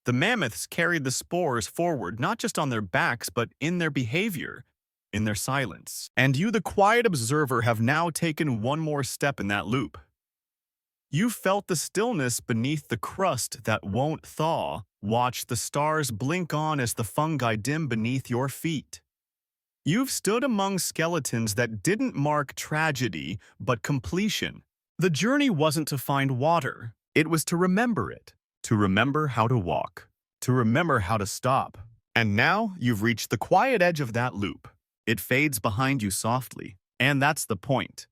The mammoths carried the spores forward not just on their backs but in their behavior, in their silence. And you, the quiet observer, have now taken one more step in that loop. You felt the stillness beneath the crust that won't thaw. Watch the stars blink on as the fungi dim beneath your feet. You've stood among skeletons that didn't mark tragedy but completion. The journey wasn't to find water. It was to remember it. To remember how to walk. To remember how to stop. And now you've reached the quiet edge of that loop. It fades behind you softly. And that's the point.